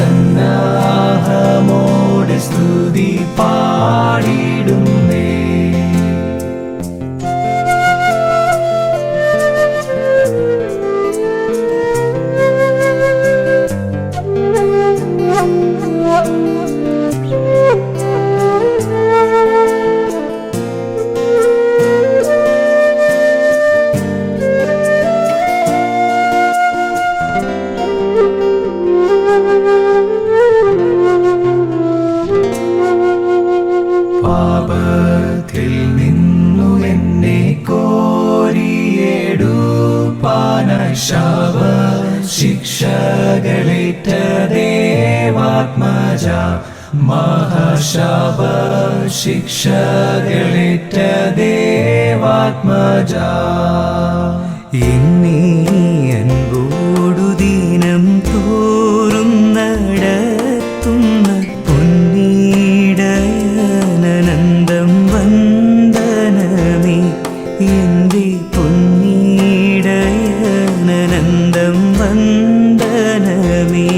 സന്നാഹമോടെ സ്തുതി പാടിടുന്നേ. പാപത്തിൽ നിന്നു എന്നെ കോരിയെടുപ്പാനായി ശാപ ശിക്ഷകളേറ്റ ദേവാത്മജ, മഹാശാപ ശിക്ഷകളേറ്റ ദേവാത്മജ. എന്നെ അൻപോടു ദീനം തോറും നടത്തുന്ന പൊന്നീടയനന്തം വന്ദനമേ, എൻ്റെ പൊന്നീടയനന്തം വന്ദനമേ.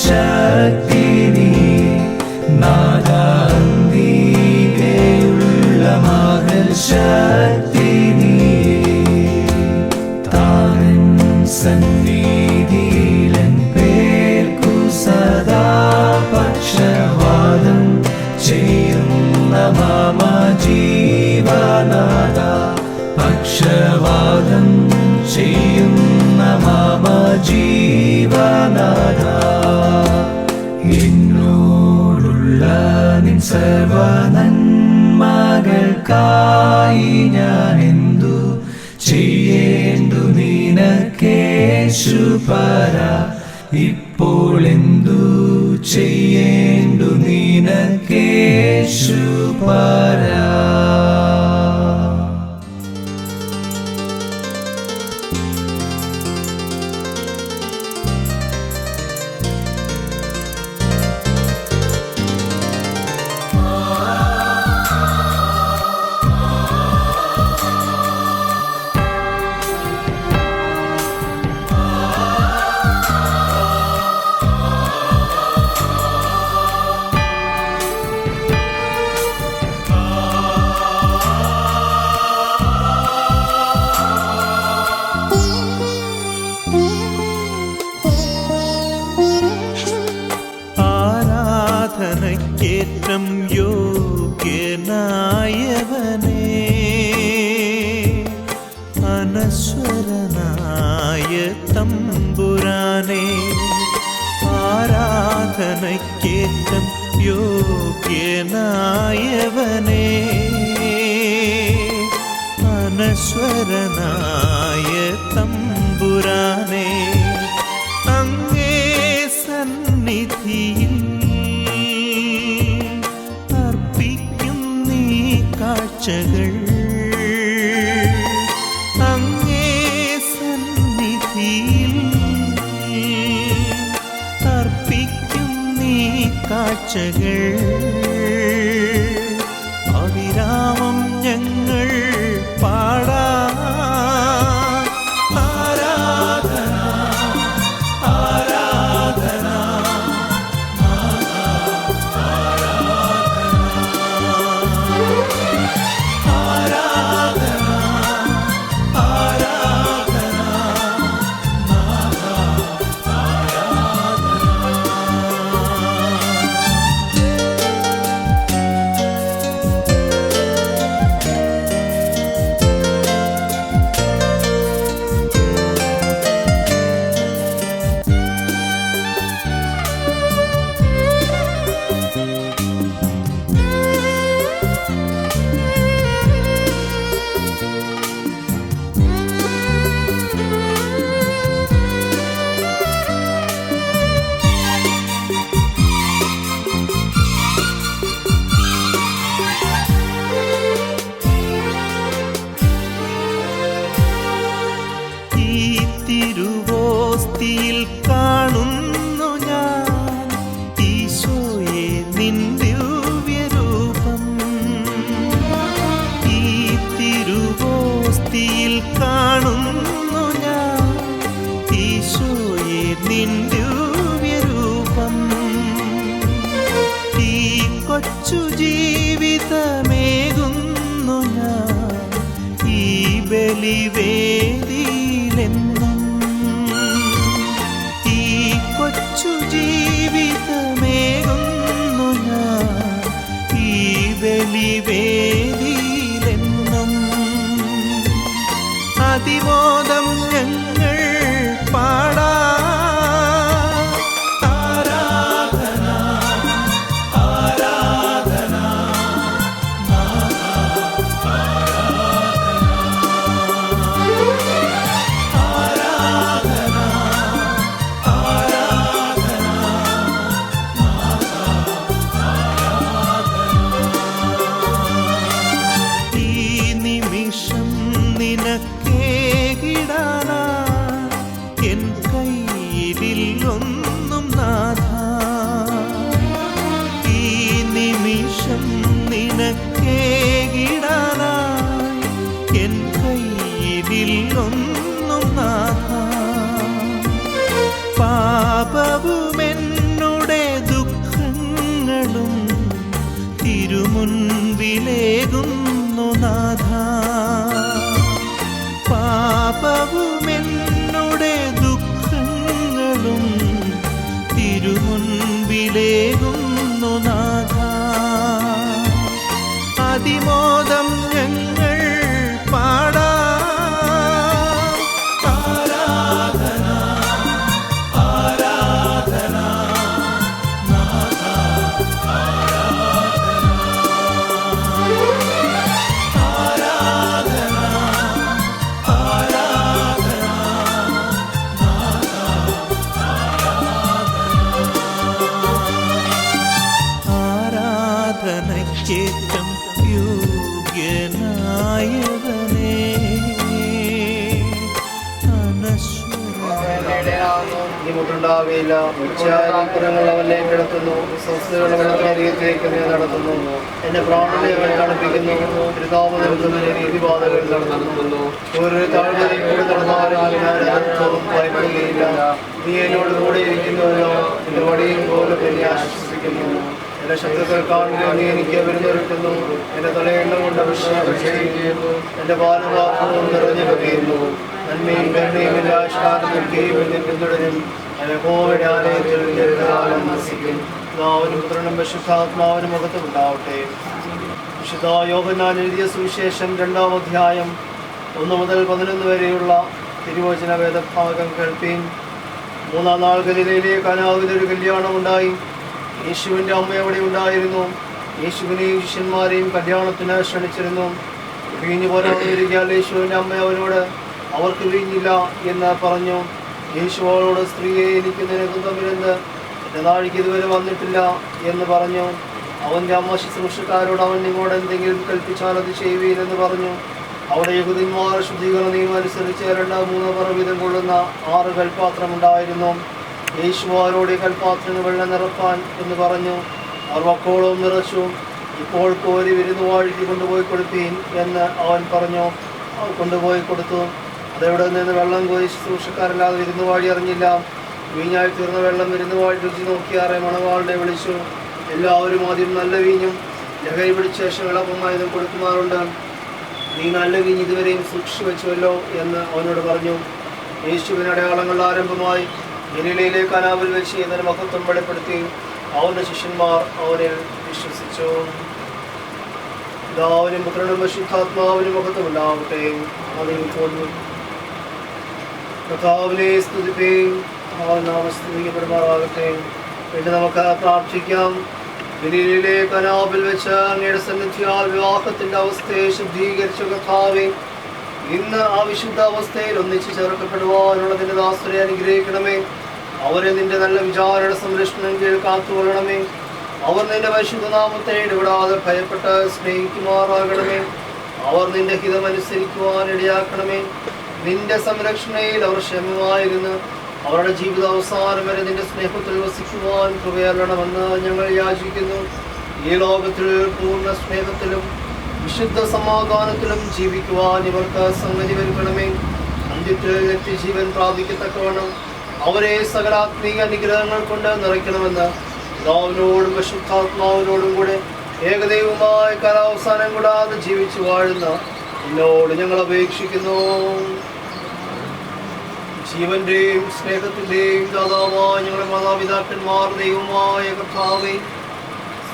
ശക്തി നീ നാദാന്തികയുള്ള മകൾ ശക്തി നീ. താൻ സന്നിധിയിലൻ പേർക്കു സദാ പക്ഷവാദം ചെയ്യുന്ന മമ ജീവനാഥ, പക്ഷവാദം ചെയ്യുന്ന മമ ജീവനാഥ. എന്നോടുള്ള നിൻ സർവ നന്മകൾക്കായി ഞാൻ എന്തു ചെയ്യേണ്ടു നിനക്കേശുപര, ഇപ്പോൾ എന്തു ചെയ്യേണ്ടു നിനക്കേശുപര. ആരാധനയ്ക്കേറ്റം യോഗ്യനായവനേ, അനശ്വരനായ തമ്പുരാനേ. ആരാധനയ്ക്കേറ്റം യോഗ്യനായവനേ, അനശ്വരനായ തമ്പുരാനേ. അങ്ങേ സന്നിധിയിൽ അർപ്പിക്കും നീ കാഴ്ചകൾ, അങ്ങേ സന്നിധിയിൽ അർപ്പിക്കും നീ കാഴ്ചകൾ. അവിരാമം ഞങ്ങൾ പാടാം ആരാധന ആരാധന നിൻ ദിവ്യരൂപം. ഈ കൊച്ചു ജീവിതമേകുന്നു ഞാൻ ഈ ബലിവേദിയിലെന്നും. ഈ കൊച്ചു ജീവിതമേകുന്നു ഞാൻ ഈ ബലിവേദിയിലെന്നും. അതിമോദം ഞങ്ങൾ പാടാ ആരാധന ആരാധന ഈ നിമിഷം നിനക്കേകിടാനാ എൻ കയ്യിലൊന്നും നാഥ. ഈ നിമിഷം നിനക്കേകിടാനാ എൻ കയ്യിലൊന്നും നാഥ. പാപവുമെന്നുടെ ദുഃഖങ്ങളും തിരുമുൻപിലേകുന്നു നാഥ. പാപവുമെന്നുടെ ദുഃഖങ്ങളും തിരുമുൻപിലേകുന്നു നാഥ. അതിമോദം ഞങ്ങൾ പാടാ ആരാധന ആരാധന ആരാധനയ്ക്കേറ്റം യോഗ്യനായവനേ ബുദ്ധിമുട്ടുണ്ടാവുകയില്ല. ഉച്ചാരിപ്പുറങ്ങൾ അവനെ കിടത്തുന്നു, സ്വസ്ഥതകൾ അരികത്തേക്ക് നടത്തുന്നു. എന്റെ പ്രാണനെ അവൻ തണുപ്പിക്കുന്നു, തിരുതാമതന്റെ രീതിബാധകൾ നടത്തുന്നു. ഒരു താഴ്വരയിൽ കൂടി നടന്നാലും ഞാൻ അനർത്ഥവും ഭയപ്പെടുകയില്ല. നീ എന്നോട് കൂടെ ഇരിക്കുന്നുവല്ലോ, എന്റെ വടിയും പോലെ എന്നെ ആശ്വസിപ്പിക്കുന്നു. എന്റെ ശബ്ദത്തിൽ കാണുക നീ എനിക്ക് വിരുന്നൊരുക്കുന്നു. എന്റെ തലയെണ്ണ കൊണ്ട് അഭിഷേകിക്കുന്നു, എന്റെ പാലപാത്രവും നിറഞ്ഞു കവിയുന്നു. നന്മയും കരുണയും എന്റെ ആശ്വാസമൊക്കെയും എന്നെ പിന്തുടരും. യഹോവയുടെ ആലയത്തിൽ ദീർഘകാലം വസിക്കും. പിതാവിനും പുത്രനും പരിശുദ്ധാത്മാവിനും മഹത്വം ഉണ്ടാവട്ടെ. വിശുദ്ധ യോഹന്നാൻ എഴുതിയ സുവിശേഷം 2-ാം അധ്യായം 1 മുതൽ 11 വരെയുള്ള തിരുവചന വേദഭാഗം കേൾപ്പീൻ. 3-ാം നാൾ ഗലീലയിലെ കാനാവിലൊരു കല്യാണമുണ്ടായി. യേശുവിൻ്റെ അമ്മ അവിടെ ഉണ്ടായിരുന്നു. യേശുവിനെയും ശിഷ്യന്മാരെയും കല്യാണത്തിന് ക്ഷണിച്ചിരുന്നു. വീഞ്ഞു പോരാതിരിക്കാൻ യേശുവിൻ്റെ അമ്മ അവനോട് അവർക്ക് വീഞ്ഞില്ല എന്ന് പറഞ്ഞു. യേശു അവളോട്, സ്ത്രീയെ, എനിക്ക് നിനക്ക് തമ്മിലെന്ത്? എൻ്റെ നാഴിക്ക് ഇതുവരെ വന്നിട്ടില്ല എന്ന് പറഞ്ഞു. അവൻ്റെ അമ്മ ശുശ്രൂഷക്കാരോട്, അവൻ നിങ്ങളോട് എന്തെങ്കിലും കൽപ്പിച്ചാൽ അത് ചെയ്യുവീരെന്ന് പറഞ്ഞു. അവിടെ യഹൂദന്മാർ ശുദ്ധീകരണ നിയമം അനുസരിച്ച് 2-3 പറ വീതം കൊള്ളുന്ന 6 കൽപ്പാത്രമുണ്ടായിരുന്നു. യേശു അവരോട് കൽപ്പാത്രങ്ങൾ വെള്ളം നിറപ്പാൻ എന്ന് പറഞ്ഞു. അവർ വക്കോളവും നിറച്ചു. ഇപ്പോൾ കോരി വിരുന്നുവാഴിക്ക് കൊണ്ടുപോയി കൊടുപ്പീൻ എന്ന് അവൻ പറഞ്ഞു. അവർ കൊണ്ടുപോയി കൊടുത്തു. അതെവിടെ നിന്ന് വെള്ളം കോരി ശുശ്രൂഷക്കാരല്ലാതെ വിരുന്നുവാഴി അറിഞ്ഞില്ല. വീഞ്ഞായി തീർന്ന വെള്ളം വിരുന്നുവാഴി രുചി നോക്കിയാറെ മണവാളിനെ വിളിച്ചു. എല്ലാവരും ആദ്യം നല്ല വീഞ്ഞും ലഹരി പിടിച്ച ശേഷം ഇളപ്പമായതും കൊടുക്കുമാറുണ്ട്. നീ നല്ല വീഞ്ഞ് ഇതുവരെയും സൂക്ഷിച്ചു വെച്ചുവല്ലോ എന്ന് അവനോട് പറഞ്ഞു. യേശുവിന് അടയാളങ്ങൾ ആരംഭമായി ഗലീലയിലെ കാനാവിൽ വെച്ച് ഇതിന് മഹത്വം വെളിപ്പെടുത്തി. അവന്റെ ശിഷ്യന്മാർ അവനിൽ വിശ്വസിച്ചു. പിതാവിനും പുത്രനും പരിശുദ്ധാത്മാവിനും മഹത്വം ഉണ്ടാവട്ടെ. അതിൽ തോന്നി കർത്താവിനെ സ്തുതിപ്പീൻ. നാമസ്തുതിക്കപ്പെടുമാറാകട്ടെ. പിന്നെ നമുക്ക് പ്രാർത്ഥിക്കാം. ഗലീലയിലെ കാനാവിൽ വെച്ച് അങ്ങയുടെ സന്നിധിയാൽ വിവാഹത്തിന്റെ അവസ്ഥയെ ശുദ്ധീകരിച്ച കർത്താവേ, ഇന്ന് ആ വിശുദ്ധ അവസ്ഥയിൽ ഒന്നിച്ച് ചേർക്കപ്പെടുവാനുള്ള നിന്റെ ദാസരെ അനുഗ്രഹിക്കണമേ. അവരെ നിന്റെ നല്ല വിചാരണ സംരക്ഷണം കീഴിൽ കാത്തുകൊള്ളണമേ. അവർ നിന്റെ പരിശുദ്ധ നാമത്തെ ഇടപെടാതെ ഭയപ്പെട്ട് സ്നേഹിക്കുമാറാകണമേ. അവർ നിന്റെ ഹിതമനുസരിക്കുവാൻ ഇടയാക്കണമേ. നിന്റെ സംരക്ഷണയിൽ അവർ ക്ഷമമായിരുന്നു അവരുടെ ജീവിതാവസാനം വരെ നിന്റെ സ്നേഹത്തിൽ വസിക്കുവാൻ കൃപയല്ലണമെന്ന് ഞങ്ങൾ യാചിക്കുന്നു. ഈ ലോകത്തിൽ പൂർണ്ണ സ്നേഹത്തിലും വിശുദ്ധ സമാധാനത്തിലും ജീവിക്കുവാൻ ഇവർക്ക് സംഗതി വരുത്തണമേ. അന്ത്യത്തിൽ നിത്യജീവൻ പ്രാപിക്കത്തക്കവണ്ണം അവരെ സകലാത്മീക അനുഗ്രഹങ്ങൾ കൊണ്ട് നിറയ്ക്കണമെന്ന് പിതാവിനോടും പരിശുദ്ധാത്മാവിനോടും കൂടെ ഏകദൈവമായ കാലാവസാനം കൂടാതെ ജീവിച്ചു വാഴുന്ന എന്നോട് ഞങ്ങൾ അപേക്ഷിക്കുന്നു. ജീവന്റെയും സ്നേഹത്തിന്റെയും ദാതാവായ ഞങ്ങളുടെ മാതാപിതാക്കന്മാർ ദൈവമായ കർത്താവേ,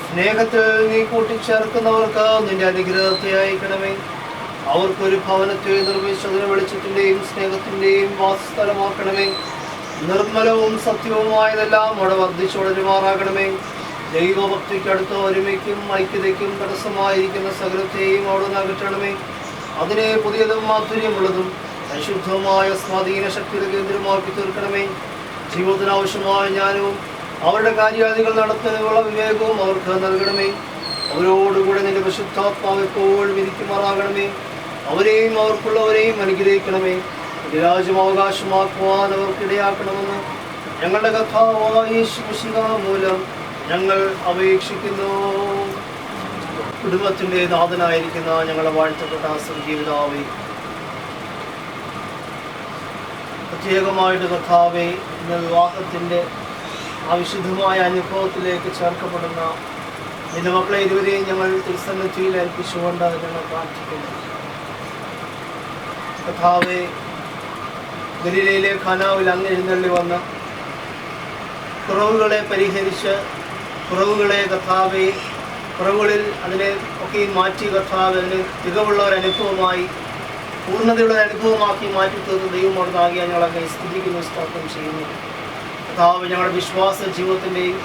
സ്നേഹത്തിൽ നീ കൂട്ടിച്ചേർക്കുന്നവർക്ക് നിന്റെ അനുഗ്രഹത്തെ അയക്കണമേ. അവർക്കൊരു ഭവനത്തെ നിർമ്മിച്ചതിന് വെളിച്ചത്തിന്റെയും സ്നേഹത്തിന്റെയും വാസസ്ഥലമാക്കണമേ. നിർമ്മലവും സത്യവുമായതെല്ലാം അവിടെ വർദ്ധിച്ചുടരുമാറാകണമേ. ദൈവഭക്തിക്കടുത്ത ഒരുമയ്ക്കും ഐക്യതയ്ക്കും തടസ്സമായിരിക്കുന്ന സകലത്തെയും അവിടെ അകറ്റണമേ. അതിനെ പുതിയതും മാധുര്യമുള്ളതും പരിശുദ്ധവുമായ സ്വാധീന ശക്തിയുടെ കേന്ദ്രമാക്കി തീർക്കണമേ. ജീവിതത്തിനാവശ്യമായ ജ്ഞാനവും അവരുടെ കാര്യാദികൾ നടത്തുന്നതിനുള്ള വിവേകവും അവർക്ക് നൽകണമേ. അവരോടുകൂടെ നിന്റെ പരിശുദ്ധാത്മാവ് എപ്പോഴും ഇരിക്കുമാറാകണമേ. അവരെയും അവർക്കുള്ളവരെയും അനുഗ്രഹിക്കണമേ. രാജ്യം അവകാശമാക്കുവാൻ അവർക്കിടയാക്കണമെന്ന് ഞങ്ങളുടെ കർത്താവായ യേശു മിശിഹാ മൂലം ഞങ്ങൾ അപേക്ഷിക്കുന്നു. കുടുംബത്തിൻ്റെ നാഥനായിരിക്കുന്ന ഞങ്ങളുടെ വാഴ്ത്തപ്പെട്ട സ്വർഗീയപിതാവേ, പ്രത്യേകമായിട്ട് കർത്താവേ, ഇന്ന് വിവാഹത്തിൻ്റെ അവിശുദ്ധമായ അനുഭവത്തിലേക്ക് ചേർക്കപ്പെടുന്ന നിന്റെ മക്കളെ ഇരുവരെയും ഞങ്ങൾ തിരുസന്നിധിയിൽ ഏൽപ്പിച്ചുകൊണ്ട് ഞങ്ങൾ പ്രാർത്ഥിക്കുന്നു. കർത്താവേ, ഗലീലയിലെ ഖനാവിൽ അങ്ങ് എഴുന്നള്ളി വന്ന് കുറവുകളെ പരിഹരിച്ച് കുറവുകളെ കർത്താവെ കുറവുകളിൽ അതിനെ ഒക്കെ മാറ്റി കർത്താവ് അതിന് തികവുള്ള ഒരു അനുഭവമായി പൂർണ്ണതയുള്ള അനുഭവമാക്കി മാറ്റി തീർന്ന് ദൈവമോടാകിയ ഞങ്ങളൊക്കെ സ്തുതിക്കുന്നു, സ്തോത്രം ചെയ്യുന്നു. കർത്താവ് ഞങ്ങളുടെ വിശ്വാസ ജീവിതത്തിൻ്റെയും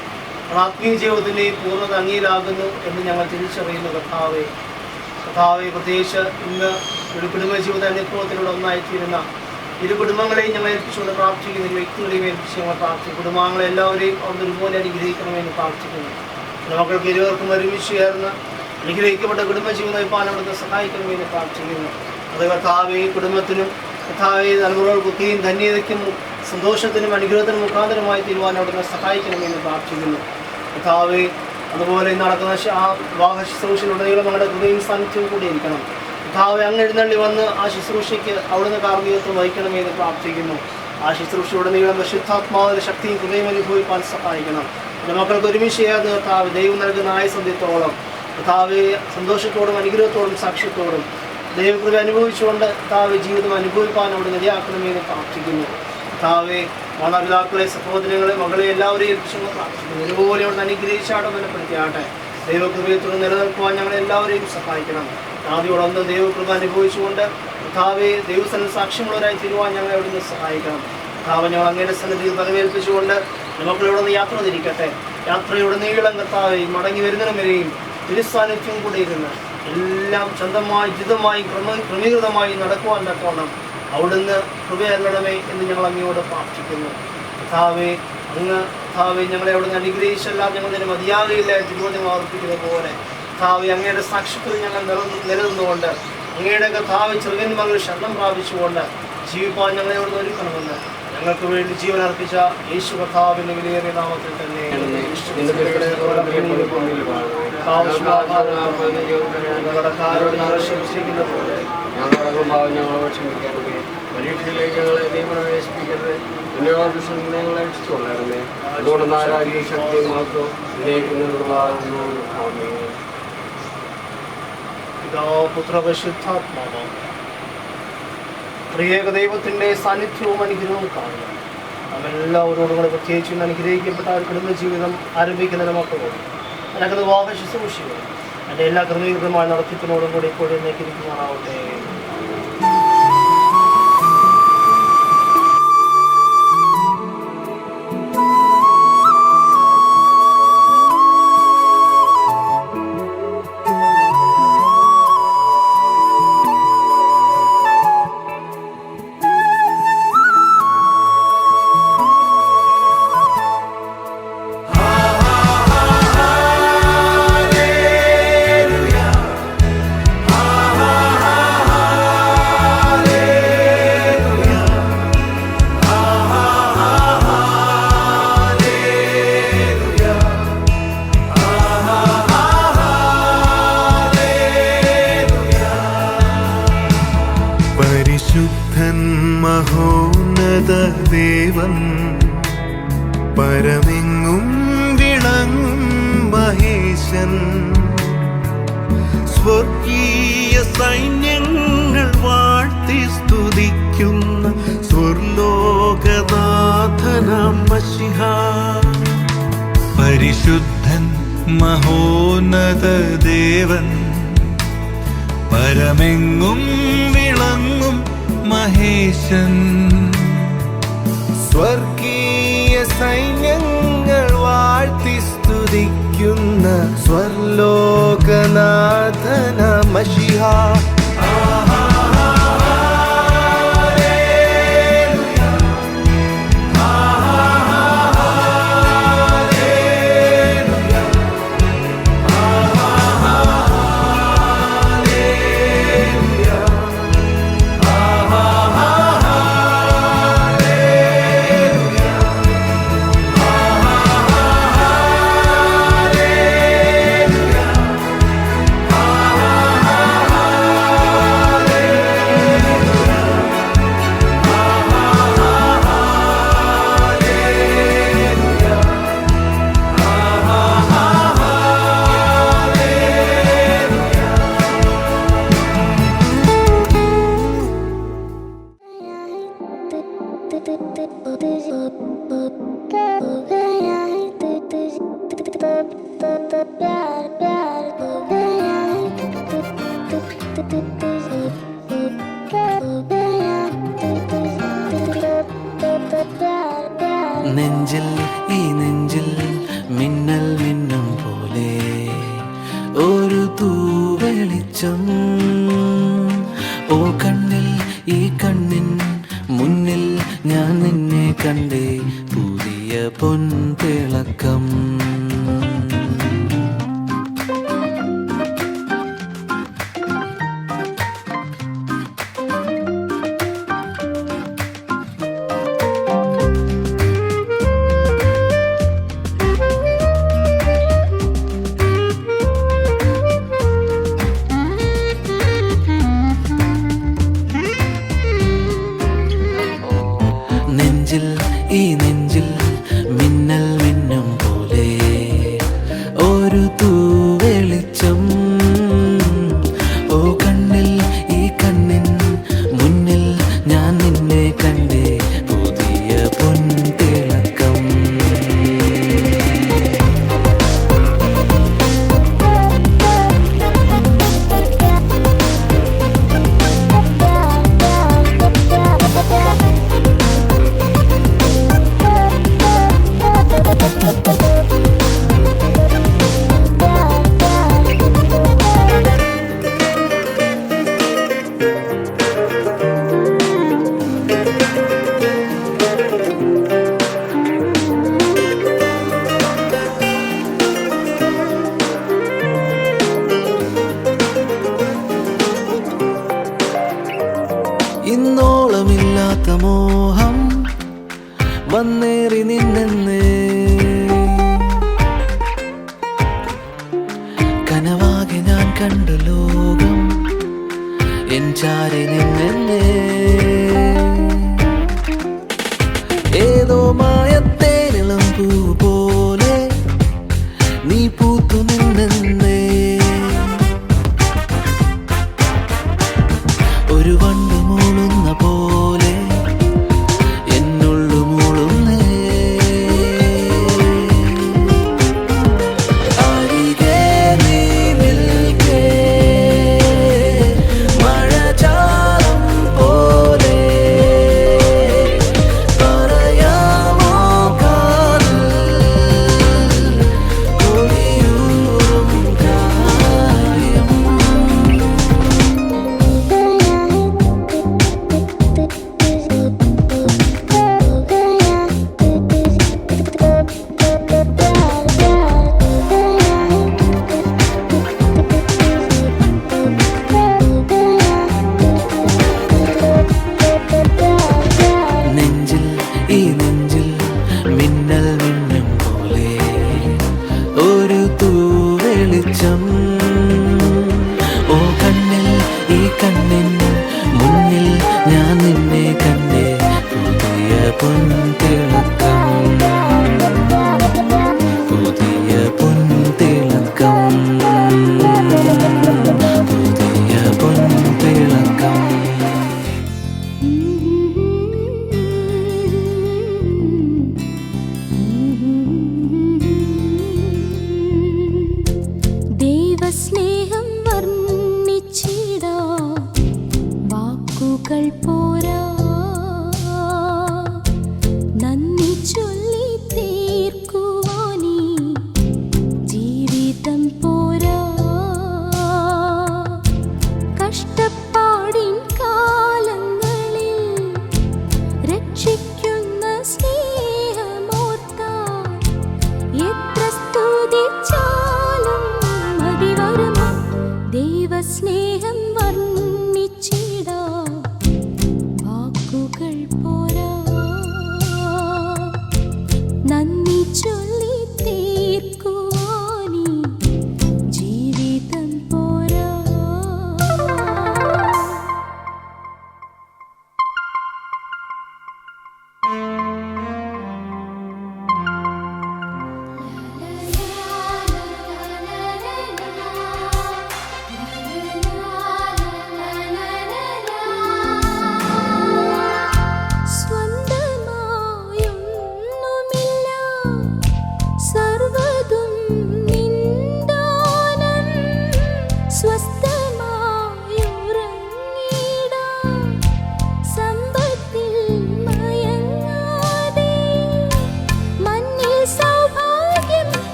ആത്മീയ ജീവിതത്തിൻ്റെയും പൂർണ്ണത അങ്ങയിലാകുന്നു എന്ന് ഞങ്ങൾ തിരിച്ചറിയുന്നു. കർത്താവെ പ്രത്യേകിച്ച് ഇന്ന് ഒരു കുടുംബ ജീവിത അനുഭവത്തിലൂടെ ഒന്നായിത്തീരുന്ന ഇരു കുടുംബങ്ങളെയും ഞങ്ങൾ ഏൽപ്പിച്ചുകൊണ്ട് പ്രാർത്ഥിക്കുന്നു. ഇരു വ്യക്തികളെയും ഏൽപ്പിച്ച് ഞങ്ങൾ പ്രാർത്ഥിക്കും. കുടുംബാംഗങ്ങളെ എല്ലാവരെയും അവിടെ ഒരുപോലെ അനുഗ്രഹിക്കണമെന്ന് പ്രാർത്ഥിക്കുന്നു. മക്കൾക്ക് ഇരുവർക്കും ഒരുമിച്ച് ചേർന്ന് അനുഗ്രഹിക്കപ്പെട്ട കുടുംബജീവിതം നയിപ്പാൻ അവിടുന്ന് സഹായിക്കണമെന്ന് പ്രാർത്ഥിക്കുന്നു. അത് കർത്താവെ കുടുംബത്തിനും കർത്താവെ തലമുറകൾക്കൊക്കെയും ധന്യതയ്ക്കും സന്തോഷത്തിനും അനുഗ്രഹത്തിനും മുഖാന്തരമായി തീരുവാൻ അവിടുന്ന് സഹായിക്കണമെന്ന് പ്രാർത്ഥിക്കുന്നു. കർത്താവെ അതുപോലെ നടക്കുന്ന ആ വിവാഹ ശുശ്രൂഷയിലുടനീളം നമ്മുടെ ഹൃദയം സാന്നിധ്യവും കൂടി ഇരിക്കണം. കർത്താവെ അങ്ങ് എഴുന്നള്ളി വന്ന് ആ ശുശ്രൂഷയ്ക്ക് അവിടുന്ന് കാർമ്മികത്വം വഹിക്കണമെന്ന് പ്രാർത്ഥിക്കുന്നു. ആ ശുശ്രൂഷയുടനീളം പരിശുദ്ധാത്മാവിന്റെ ശക്തിയും ഹൃദയം അനുഭവിക്കാൻ സഹായിക്കണം. എൻ്റെ മക്കൾക്ക് ഒരുമിച്ച് ചേർന്ന് കർത്താവ് ദൈവം നൽകുന്ന ആയുസന്ധ്യത്തോളം കർത്താവെ സന്തോഷത്തോടും അനുഗ്രഹത്തോടും സാക്ഷ്യത്തോടും ദൈവകൃപ അനുഭവിച്ചുകൊണ്ട് കർത്താവ് ജീവിതം അനുഭവിക്കാൻ അവിടെ നിലയാക്കണമെന്ന് പ്രാർത്ഥിക്കുന്നു. കർത്താവെ മാതാപിതാക്കളെ സഹോദരങ്ങളെ മകളെ എല്ലാവരെയും ഏൽപ്പിച്ചുകൊണ്ട് പ്രാർത്ഥിക്കുന്നു. ഒരുപോലെ അവിടെ അനുഗ്രഹിച്ചാടെ ബലപ്പെടുത്തിയാട്ടെ. ദൈവകൃപയെ തുടർന്ന് നിലനിൽക്കുവാൻ ഞങ്ങളെ എല്ലാവരെയും സഹായിക്കണം. ആദ്യോടൊന്ന് ദൈവകൃപ അനുഭവിച്ചുകൊണ്ട് കർത്താവെ ദൈവസ്ഥലം സാക്ഷ്യമുള്ളവരായി തീരുവാൻ ഞങ്ങളെ അവിടുന്ന് സഹായിക്കണം. കർത്താവ് ഞങ്ങൾ അങ്ങയുടെ സന്നിധിയിൽ പരമേൽപ്പിച്ചുകൊണ്ട് നമുക്കിവിടെ നിന്ന് യാത്ര തിരിക്കട്ടെ. യാത്രയുടെ നീളം കർത്താവെ മടങ്ങി വരുന്നതിനും വരെയും തിരുസാന്നിധ്യം കൂടെ ഇരുന്ന് എല്ലാം സ്വന്തമായി ജിതമായി ക്രമീകൃതമായി നടക്കുവാൻ തക്കോണം അവിടുന്ന് കൃപയരണമേ എന്ന് ഞങ്ങൾ അങ്ങയോട് പ്രാർത്ഥിക്കുന്നു. കർത്താവെ ഞങ്ങളെ അവിടുന്ന് അനുഗ്രഹിച്ചെല്ലാം ഞങ്ങൾ തന്നെ മതിയാകയില്ല തിരുവോധനം ആവർത്തിക്കുന്നത് പോലെ കർത്താവെ അങ്ങയുടെ സാക്ഷ്യത്തിൽ ഞങ്ങൾ നിലനിന്നുകൊണ്ട് അങ്ങയുടെ കർത്താവ് ചെറുകൻ മകൾ ശരണം പ്രാപിച്ചുകൊണ്ട് ജീവിപ്പാൻ ഞങ്ങളെ അവിടുന്ന് ഒരുക്കണമെന്ന് ഞങ്ങൾക്ക് വേണ്ടി ജീവൻ അർപ്പിച്ച യേശു കർത്താവിന്റെ വിലയേറിയ നാമത്തിൽ തന്നെ പരീക്ഷയിലേക്ക് ഞങ്ങളെ നീ പ്രവേശിപ്പിക്കരുത്. ഞങ്ങളെ രക്ഷിച്ചുകൊള്ളരുതേ. അതുകൊണ്ട് നാരായ ശക്തി മാത്രം വിനയിക്കുന്നതാകുന്നു. പുത്രപരിശുദ്ധാത്മാവ് ത്രിയേക ദൈവത്തിൻ്റെ സാന്നിധ്യവും അനുഗ്രഹവും കാണുക. നമ്മളെല്ലാവരോടും കൂടെ പ്രത്യേകിച്ച് അനുഗ്രഹിക്കപ്പെട്ട ഒരു കുടുംബജീവിതം ആരംഭിക്കുന്നതിന് മക്കളോട് നടക്കുന്ന വിവാഹ ശുശ്രൂഷകൾ എൻ്റെ എല്ലാ ക്രമീകൃതമായ നടത്തിപ്പിനോടും കൂടി ഇപ്പോഴും എന്നേക്കിരിക്കുമാറാവട്ടെ. Hallelujah. പരമെങ്ങും വിളങ്ങും മഹേശൻ സ്വർഗീയ സൈന്യങ്ങൾ വാഴ്ത്തി സ്തുതിക്കുന്ന സ്വർലോകനാഥനാം മശിഹ പരിശുദ്ധൻ മഹോന്നത ദേവൻ പരമെങ്ങും വിളങ്ങും മഹേശൻ സ്വർഗീയ സൈന്യങ്ങൾ വാഴ്ത്തി സ്തുതിക്കുന്ന സ്വർലോകനാഥനാം മശിഹ നെഞ്ചിൽ ഈ നെഞ്ചിൽ മിന്നൽ മിന്നും പോലെ ഒരു തൂവെളിച്ചം ഓ കണ്ണിൽ ഈ കണ്ണിൻ മുന്നിൽ ഞാൻ നിന്നെ കണ്ടേ പുതിയ പൊൻതിളക്കം നെഞ്ചിൽ ഈ നെഞ്ചിൽ മിന്നൽ മിന്നും പോലെ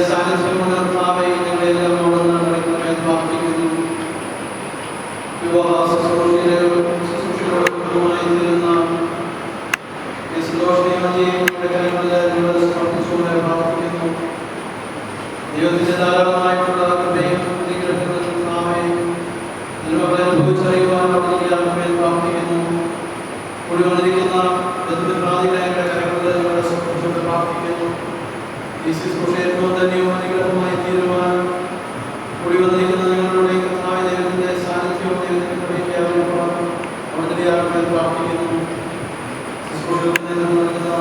സാന്നിധ്യം കൊണ്ട് കർത്താവേ ഞങ്ങളെല്ലാം നടക്കണമെന്ന് പ്രാർത്ഥിക്കുന്നു. വിവാഹ ശുശ്രൂഷയോടുമായി തീരുന്ന ഈ സന്തോഷീയമായ സമർപ്പിച്ചുകൊണ്ട് പ്രാർത്ഥിക്കുന്നു. ദൈവത്തിന്റെ ധാരാളമായിട്ടുള്ള കൃപയും അനുഗ്രഹങ്ങളും അനുഭവിച്ചറിയുവാൻ പ്രാർത്ഥിക്കുന്നു. കൂടി വന്നിരിക്കുന്ന ബന്ധുപ്രാതികളെ സമർപ്പിച്ചുകൊണ്ട് പ്രാർത്ഥിക്കുന്നു. ഈ ശുശ്രൂഷയും ധന്യവും അനുഗ്രഹമായി തീരുവാൻ കൂടി വന്നിരിക്കുന്ന ഞങ്ങളുടെ കർത്താവ് ദൈവത്തിന്റെ സാന്നിധ്യവും ദൈവത്തിന്റെ കൃപയ്ക്ക് അവതരിയാകുവാൻ പ്രാർത്ഥിക്കുന്നു. ശുശ്രൂഷയിൽ നിന്ന് നൽകുന്ന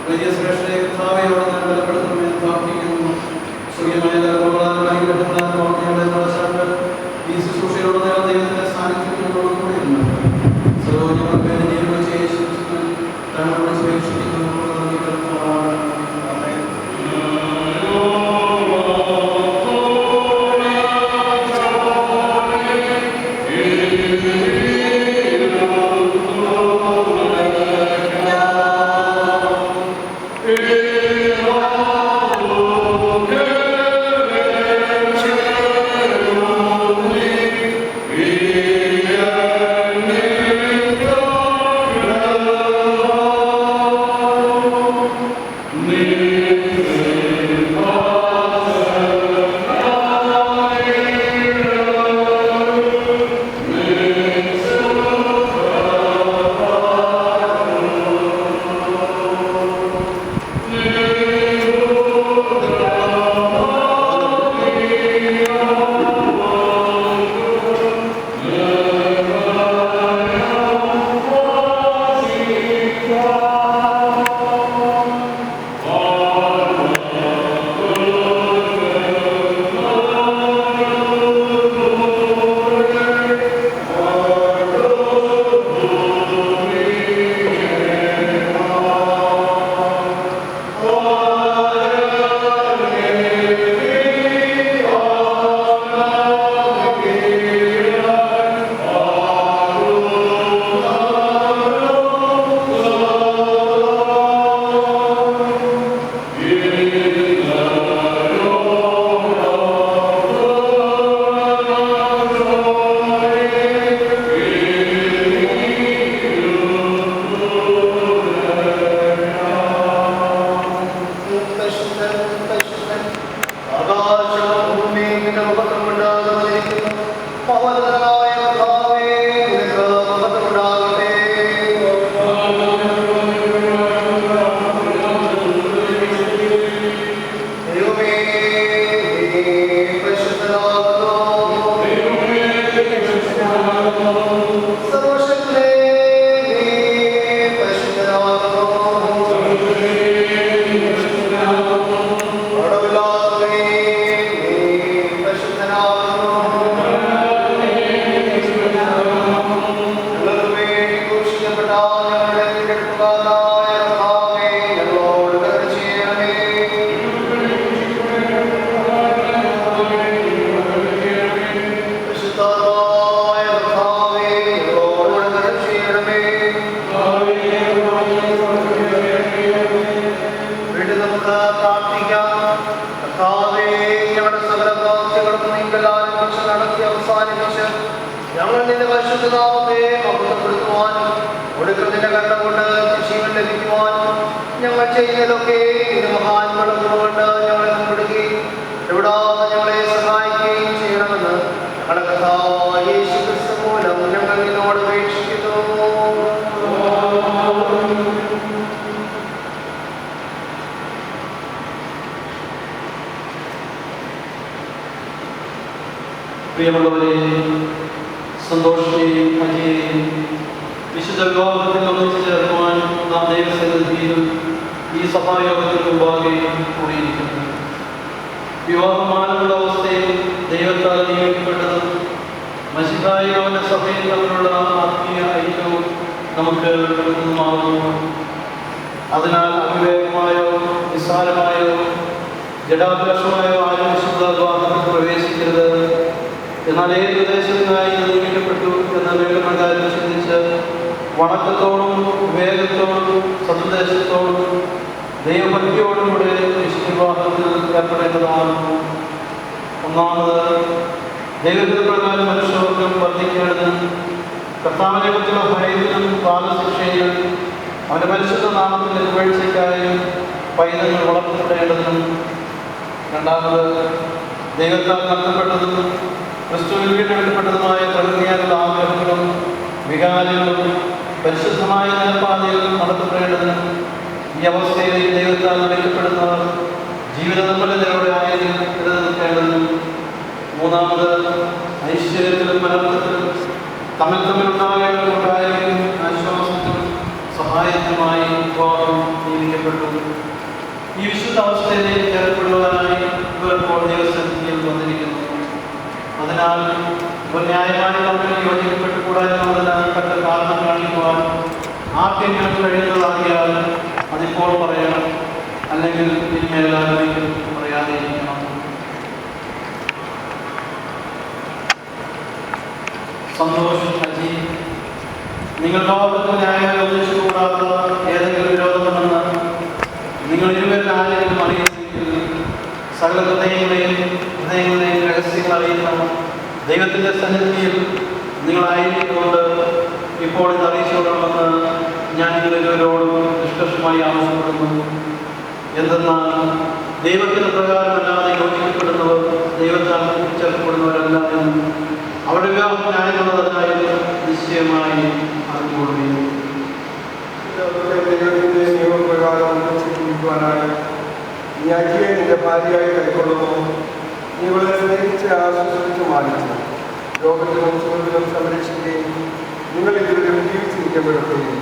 വലിയ ശ്രേഷ്ഠയെ കർത്താവെ അവിടെ നിന്ന് ബലപ്പെടുത്തണമെന്ന് പ്രാർത്ഥിക്കുന്നു. സ്വയമായ അനുഗ്രഹങ്ങളാൽ ഈ ശുശ്രൂഷയോട് ദൈവത്തിന്റെ സാന്നിധ്യത്തോടു കൂടിയുണ്ട്. പ്രിയമുള്ളവരെ, സന്തോഷത്തെയും അജയെയും വിശുദ്ധ വിവാഹത്തിൽ ഒന്നിച്ചു ചേർക്കുവാൻ നാം ദൈവസന്നിധിയിലും ഈ സഭായോഗത്തിന് മുമ്പാകെ കൂടിയിരിക്കുന്നു. വിവാഹമാനുള്ള അവസ്ഥയിൽ ദൈവത്താൽ നിയമിക്കപ്പെട്ടതും മശിഹായുടെ സഭയിൽ തമ്മിലുള്ള ആത്മീയ ഐക്യവും നമുക്ക് ലഭ്യമാകുന്നു. അതിനാൽ അവിവേകമായോ നിസ്സാരമായോ ജഡാഭിലാഷമായോ ആരും വിശുദ്ധ വിവാഹത്തിൽ പ്രവേശിക്കരുത്. എന്നാൽ ഏത് പ്രദേശത്തിനായി നിയമിക്കപ്പെട്ടു എന്ന വേണ്ടപ്രകാരം ചിന്തിച്ച് വണക്കത്തോടും വിവേകത്തോടും സതുദ്ദേശത്തോടും ദൈവഭക്തിയോടുകൂടെ വിവാഹത്തിൽ ഏർപ്പെടേണ്ടതാകുന്നു. ഒന്നാമത്, ദൈവത്തിന് പ്രകാരം മനുഷ്യവർഗം വർദ്ധിക്കേണ്ടതിനും കർത്താവിനെ കുറിച്ചുള്ള ഭയത്തിലും പാപശിക്ഷയിലും അവൻ്റെ പരിശുദ്ധ നാമത്തിൻ്റെ പുകഴ്ചയ്ക്കായും പൈതങ്ങൾ വളർത്തപ്പെടേണ്ടതിനും. രണ്ടാമത്, ദൈവത്താൽ നടത്തപ്പെട്ടതും ക്രിസ്തുവിൽ വീണ്ടെടുക്കപ്പെട്ടതുമായ പ്രകൃതിയാലുള്ള ആഗ്രഹങ്ങളും വികാരങ്ങളും പരിശുദ്ധമായ നിലപാതയിൽ നടത്തപ്പെടേണ്ടതിനും. ഈ അവസ്ഥയിൽ ദൈവത്താൽ വിളിക്കപ്പെടുന്നവർ ജീവിത നിർമ്മലതയോടെ ആയതിൽ നിലനിൽക്കേണ്ടതിനും. മൂന്നാമത്, ഐശ്വര്യത്തിലും അനർത്ഥത്തിലും തമ്മിലുണ്ടാകുകയും ആശ്വാസത്തിനും സഹായത്തിനുമായി വിവാഹം നിയമിക്കപ്പെട്ടു. ഈ വിശുദ്ധ അവസ്ഥയിലേക്ക് ഏർപ്പെടുവാനായി ഇവരിപ്പോൾ ദൈവസന്നിധിയിൽ വന്നിരിക്കുന്നു. അതിനാൽ ഒരു ന്യായമായ തമ്മിൽ യോജിക്കപ്പെട്ടുകൂടാതിരുന്നതിനാൽ തക്ക കാരണം കാണിക്കുവാൻ ആർക്കെങ്കിലും കഴിയുന്നതാകിയാൽ അതിപ്പോൾ പറയണം, അല്ലെങ്കിൽ ഇനിമേലാലോചിക്കും പറയാതിരിക്കണം. സന്തോഷ് അജി, നിങ്ങൾ ലോകത്ത് ന്യായമായി ഒന്നിച്ചുകൂടാത്ത ഏതെങ്കിലും വിരോധമെന്ന് നിങ്ങൾ ഇരുവരിൽ ആരെങ്കിലും അറിയില്ലെങ്കിൽ സകല ഹൃദയങ്ങളെയും രഹസ്യങ്ങൾ അറിയിക്കണം. ദൈവത്തിൻ്റെ സന്നിധിയിൽ നിങ്ങളായിരിക്കൊണ്ട് ഇപ്പോൾ ഇത് അറിയിച്ചുകൊള്ളണമെന്ന് ഞാൻ നിങ്ങളിവരോടും നിഷ്കർഷമായി ആവശ്യപ്പെടുന്നു. എന്തെന്നാൽ ദൈവത്തിൻ്റെ പ്രകാരമല്ലാതെ യോജിക്കപ്പെടുന്നവർ ദൈവത്താൽ കൂട്ടിച്ചേർക്കപ്പെടുന്നവരല്ല എന്നും അവരുടെ വിവാഹം ന്യായമുള്ളതായി നിശ്ചയമായി അറിഞ്ഞുകൊള്ളുകയും ദൈവത്തിൻ്റെ നിയമപ്രകാരം ജീവിക്കുവാനായി നീ അജിയെ നിന്റെ ഭാര്യയായി കൈക്കൊള്ളുന്നു. നീ ഇവളെ സ്നേഹിച്ച് ആശ്വസിച്ച് മാനിച്ചു ലോകത്തിനും സുഖത്തിനും സംരക്ഷിക്കുകയും നിങ്ങൾ ഇരുവരും ജീവിച്ചിരിക്കപ്പെടുകയും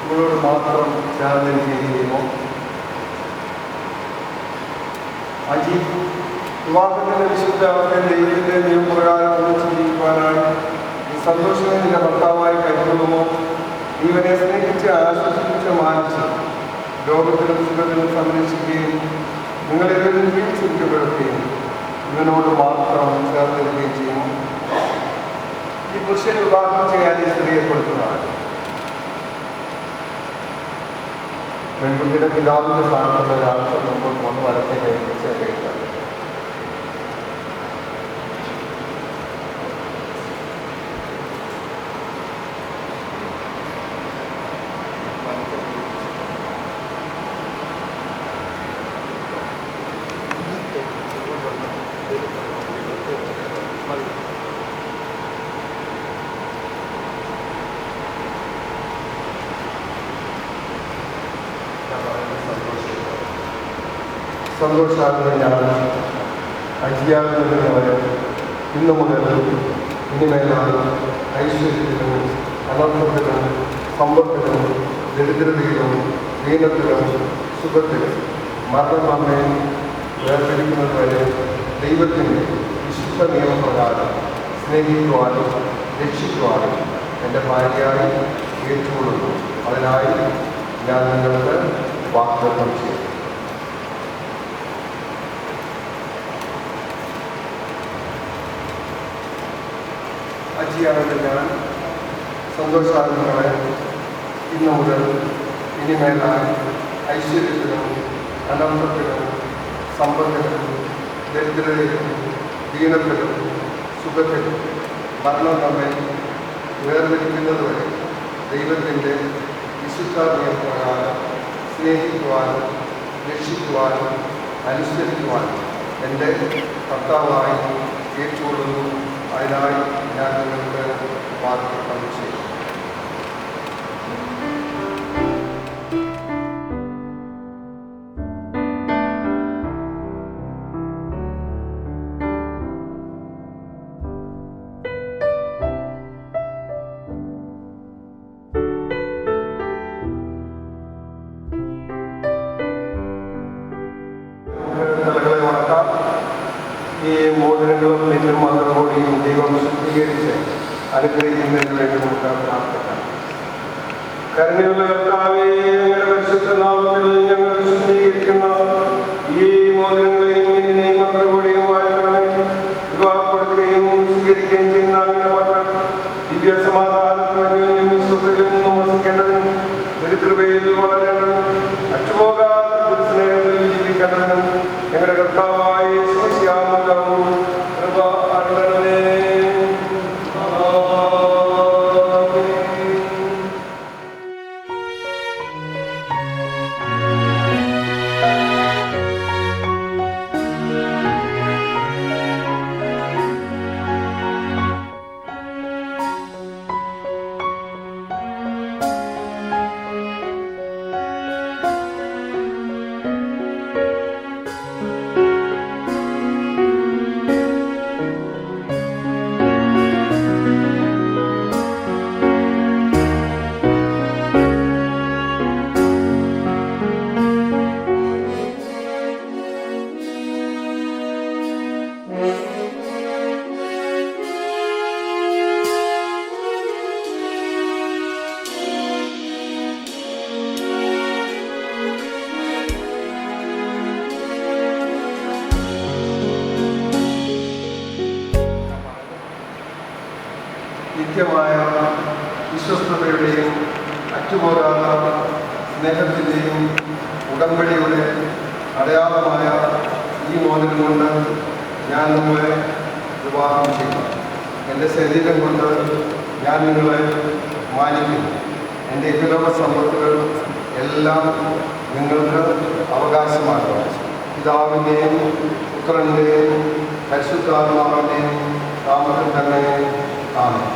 ഇവളോട് മാത്രം ചേർന്നിരിക്കുകയും ചെയ്യുമോ? അജി, വിവാഹത്തിൻ്റെ വിശുദ്ധ അവസ്ഥയിൽ ദൈവത്തിൻ്റെ നിയമപ്രകാരം ഒന്നിച്ച് ജീവിക്കുവാനായി നീ സന്തോഷമായി നിന്റെ ഭർത്താവായി കൈക്കൊള്ളുമോ? ഇവനെ സ്നേഹിച്ച് ആശ്വസിപ്പിച്ച് മാനിച്ച് ലോകത്തിനും സുഖത്തിനും സംരക്ഷിക്കുകയും നിങ്ങളിവരും ജീവിച്ചിരിക്കപ്പെടുകയും ഇവനോട് മാത്രം ചേർന്നിരിക്കുകയും ചെയ്യുന്നു. ഈ പുരുഷൻ വിവാഹം ചെയ്യാൻ ഈ സ്ത്രീയെ കൊടുക്കുന്നതാണ്. പെൺകുട്ടിയുടെ പിതാവിൻ്റെ സ്ഥാനത്തുള്ള ഒരാൾക്ക് മുമ്പോട്ട് വന്ന് വലത്തെ കൈപ്പിച്ച് കഴിക്കുന്നത്. സന്തോഷാകുന്ന ഞാൻ അജിയാകുന്നതിനവരെ ഇന്നു മുതൽ ഇനിമേലാണ് ഐശ്വര്യത്തിലും അനർത്ഥത്തിലും സമ്പത്തിലും ദരിദ്രതയിലും ദീനത്തിലും സുഖത്തിലും മരണം നമ്മെ വേർതിരിക്കുന്നത് വരെ ദൈവത്തിൻ്റെ വിശുദ്ധ നിയമപ്രകാരം സ്നേഹിക്കുവാനും രക്ഷിക്കുവാനും എൻ്റെ ഭാര്യയായി ഏറ്റുകൊള്ളുന്നു. അതിനായി ഞാൻ നിങ്ങൾക്ക് വാഗ്ദത്തം ചെയ്യും. അജിയാണെന്ന് ഞാൻ സന്തോഷാകുന്നവരെ ഇന്നു മുതൽ ഇനിമേലായി ഐശ്വര്യത്തിലും അനന്തത്തിലും സമ്പത്തിലും ദരിദ്രതയിലും ദീനത്തിലും സുഖത്തിലും മരണം നമ്മെ വേർതിരിക്കുന്നത് വരെ ദൈവത്തിൻ്റെ വിശുദ്ധ നിയമപ്രകാരം സ്നേഹിക്കുവാനും രക്ഷിക്കുവാനും അനുസരിക്കുവാനും എൻ്റെ കർത്താവായി ഏറ്റുകൊള്ളുന്നു. അതിനായി ഞാൻ നിങ്ങൾക്ക് വാഗ്ദത്തം ചെയ്യും. തലകളെ വളർത്താം. ഈ മോചനങ്ങളും നെല്ലും മന്ത്രകൂടിയും ദൈവം ശുദ്ധീകരിച്ച് അനുഗ്രഹിക്കുന്നതിന് വേണ്ടി നമുക്ക് പ്രാർത്ഥിക്കാം. കരുണയുള്ള കർത്താവേ, ഞങ്ങളുടെ പരിശുദ്ധ നാമത്തിൽ ഞങ്ങൾ ശുദ്ധീകരിക്കുന്ന ഈ മോചനങ്ങളെയും ഇതിനെയും മന്ത്രകൂടിയും വാഴ്ത്തണമേ. വിവാഹപ്പെടുത്തുകയും സ്വീകരിക്കുകയും ചെയ്യുന്ന അങ്ങനെ മക്കൾ ദിവ്യ സമാധാനത്തിനും വിശ്വസിൽ നിന്നും വസിക്കേണ്ടതിനും ദരിദ്രതയിൽ വളരേണ്ടതും അറ്റുപോകാത്ത നിത്യമായ വിശ്വസ്തതയുടെയും അറ്റുപോകാത്ത സ്നേഹത്തിൻ്റെയും ഉടമ്പടിയുടെ അടയാളമായ ഈ മോതിരം കൊണ്ട് ഞാൻ നിങ്ങളെ വിവാഹം ചെയ്യും. എൻ്റെ ശരീരം കൊണ്ട് ഞാൻ നിങ്ങളെ മാനിക്കുന്നു. എൻ്റെ ഇഹലോക സമ്പത്തുകൾ എല്ലാം നിങ്ങൾക്ക് അവകാശമാക്കുക. പിതാവിൻ്റെയും പുത്രൻ്റെയും പരിശുദ്ധാത്മാവിൻ്റെയും നാമത്തിൽ തന്നെ ആമേൻ.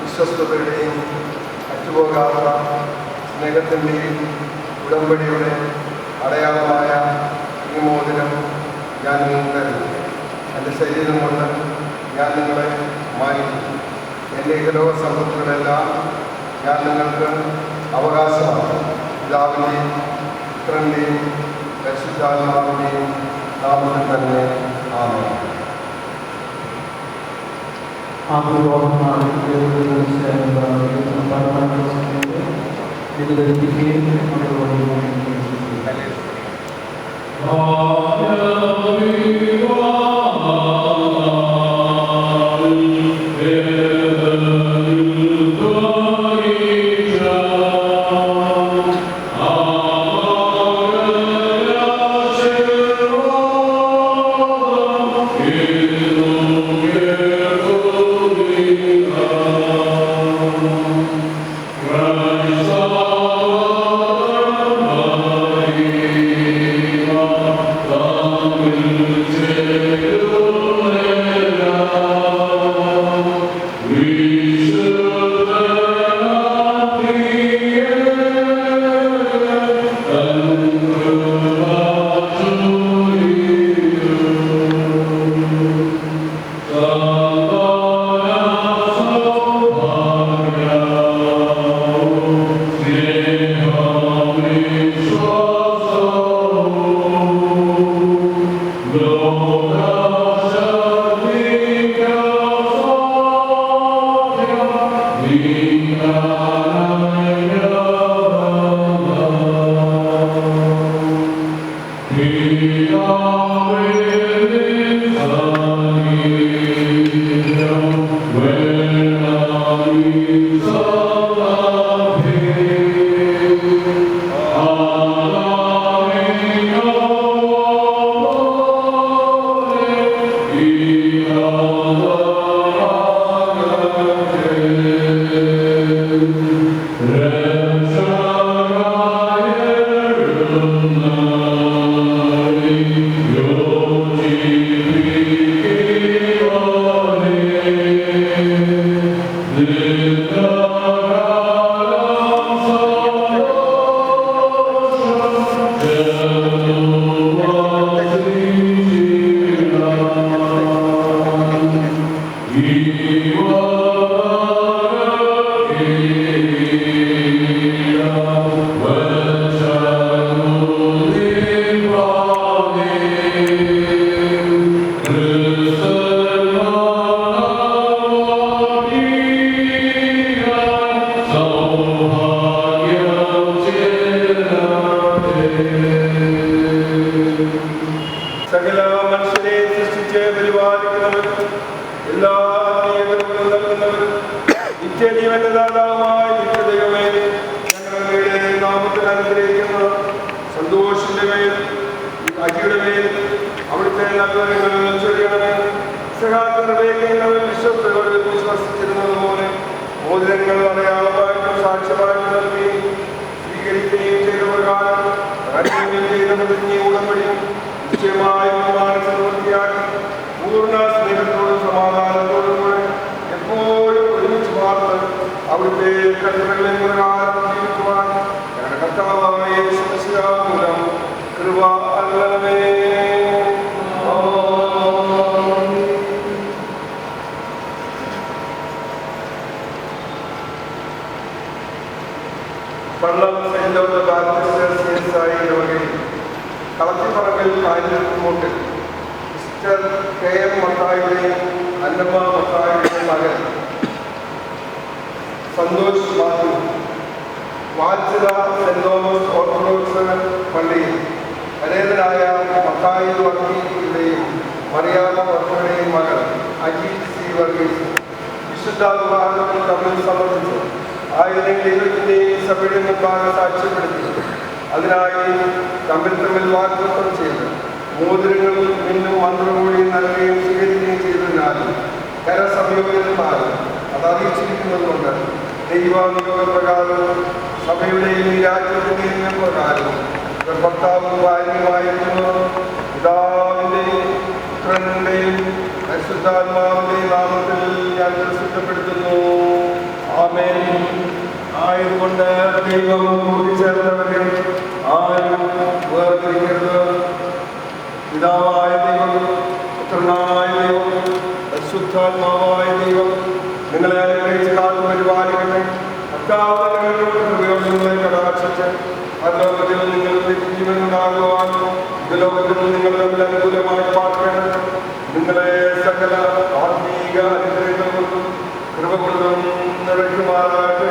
വിശ്വസ്തതയുടെയും അറ്റുപോകാത്ത സ്നേഹത്തിൻ്റെയും ഉടമ്പടിയുടെ അടയാളമായ ഈ മോതിരം ഞാൻ നിങ്ങൾക്ക് തരുന്നു. എൻ്റെ ശരീരം കൊണ്ട് ഞാൻ നിങ്ങളെ മാനിക്കുന്നു. എൻ്റെ ഇഹലോക സമ്പത്തുകളെല്ലാം ഞാൻ നിങ്ങൾക്ക് അവകാശമാണ്. പിതാവിൻ്റെയും പുത്രൻ്റെയും പരിശുദ്ധാത്മാവിൻ്റെയും നാമത്തിൽ തന്നെ ആമേൻ. സകല മനുഷ്യരെ സൃഷ്ടിച്ച് പരിപാലിക്കുന്നവരും എല്ലാ നിയമങ്ങളും നൽകുന്നവരും നിത്യജീവന്റെ ദാതാവുമായ നിത്യദൈവമേ, ഞങ്ങളുടെ നാമത്തിൽ അനുഗ്രഹിക്കുന്ന സന്തോഷിന്റെ മേൽ അജിയുടെ മേൽ അവിടുത്തെ നല്ലവരങ്ങൾ ചൊരിയണമേ. സഹാക്കളുടെ വിശ്വസ്തയോട് വിശ്വസിച്ചിരുന്നത് പോലെ മോതിരങ്ങൾ അടയാളമായിട്ടും സാക്ഷ്യമായിട്ടും നൽകി സ്വീകരിക്കുകയും ചെയ്ത പ്രകാരം ചെയ്ത പ്രതിജ്ഞ ഉടമ്പടിയും നിശ്ചയമായും പ്രവൃത്തിയാക്കി പൂർണ്ണ സ്നേഹത്തോടും സമാധാനത്തോടും കൂടെ എപ്പോഴും ഒരുമിച്ച് പാർത്ത് അവിടുത്തെ കൽപ്പനകളെ പ്രകാരം ജീവിക്കുവാൻ ഞങ്ങളുടെ കർത്താവായ യേശുക്രിസ്തു മൂലം കൃപ അരുളണമേ. കളത്തിപ്പറമ്പിൽ കാഞ്ഞിരക്കുമൂട്ടിൽ മിസ്റ്റർ KM മത്തായിയുടെയും അന്നമ്മ മത്തായിയുടെയും മകൻ Santhosh Mathew, Vathsala Saint Thomas Orthodox പള്ളിയിൽ പരേതനായ മത്തായി വർഗീസിന്റെയും മറിയാമ്മ വർമ്മയുടെയും മകൾ അജീത് C. വർഗീസ് വിശുദ്ധ വിവാഹത്തിൽ തമ്മിൽ സമർപ്പിച്ചു. ആയിരങ്ങൾ ദൈവത്തിൻ്റെയും സഭയുടെയും മുൻപാകെ സാക്ഷ്യപ്പെടുത്തി. അതിനായി തമ്മിൽ വാഗ്ദത്തം ചെയ്ത് മോതിരങ്ങൾ മിന്നും മന്ത്രമൊഴിയും നൽകുകയും സ്വീകരിക്കുകയും ചെയ്തതിനാൽ കരസംയോജനമായി അത് അറിയിച്ചിരിക്കുന്നതുകൊണ്ട് ദൈവാനുയോഗപ്രകാരം സഭയുടെയും ഈ രാജ്യത്തിൻ്റെയും പ്രകാരം ഭർത്താവും ഭാര്യയുമായിരുന്നു പിതാവിൻ്റെയും പുത്രൻ്റെയും പരിശുദ്ധാത്മാവിൻ്റെയും നാമത്തിൽ ഞാൻ പ്രസിദ്ധപ്പെടുത്തുന്നു. ആമേൻ. ആയതുകൊണ്ട് ദൈവം കൂടിച്ചേർന്നവരെ ആരും വേർതിരിക്കരുത്. പിതാവായ ദൈവം, പുത്രനായ ദൈവം, പരിശുദ്ധാത്മാവായ ദൈവം നിങ്ങളെ അനുഗ്രഹിച്ച് കാത്തു പരിപാലിക്കട്ടെ. നിങ്ങളെ കടാക്ഷിച്ച് പരലോകത്തിൽ നിങ്ങൾ ജീവനുണ്ടാകുവാൻ ലോകത്തിൽ നിങ്ങൾ തമ്മിൽ അനുകൂലമായി പാർക്കേണ്ടത് നിങ്ങളെ സകല ആത്മീക അനുഗ്രഹങ്ങൾക്കും കൃപ കൊണ്ടും നിറയ്ക്കുമാറാകട്ടെ.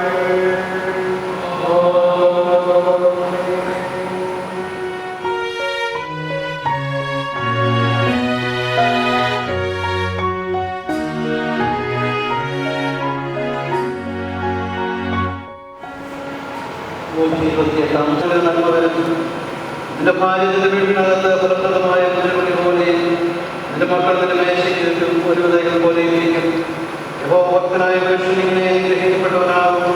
നിന്റെ ഭാര്യ നിന്റെ വീടിനകത്ത് ഫലപ്രദമായ മുദ്രമണി പോലെയും നിന്റെ മക്കൾ നിന്റെ മേശയ്ക്ക് ചുറ്റും ഒരു ഉദയം പോലെയും ഇരിക്കും. യഹോവഭക്തനായ മനുഷ്യനിങ്ങനെ ഗ്രഹിക്കപ്പെട്ടവനാകും.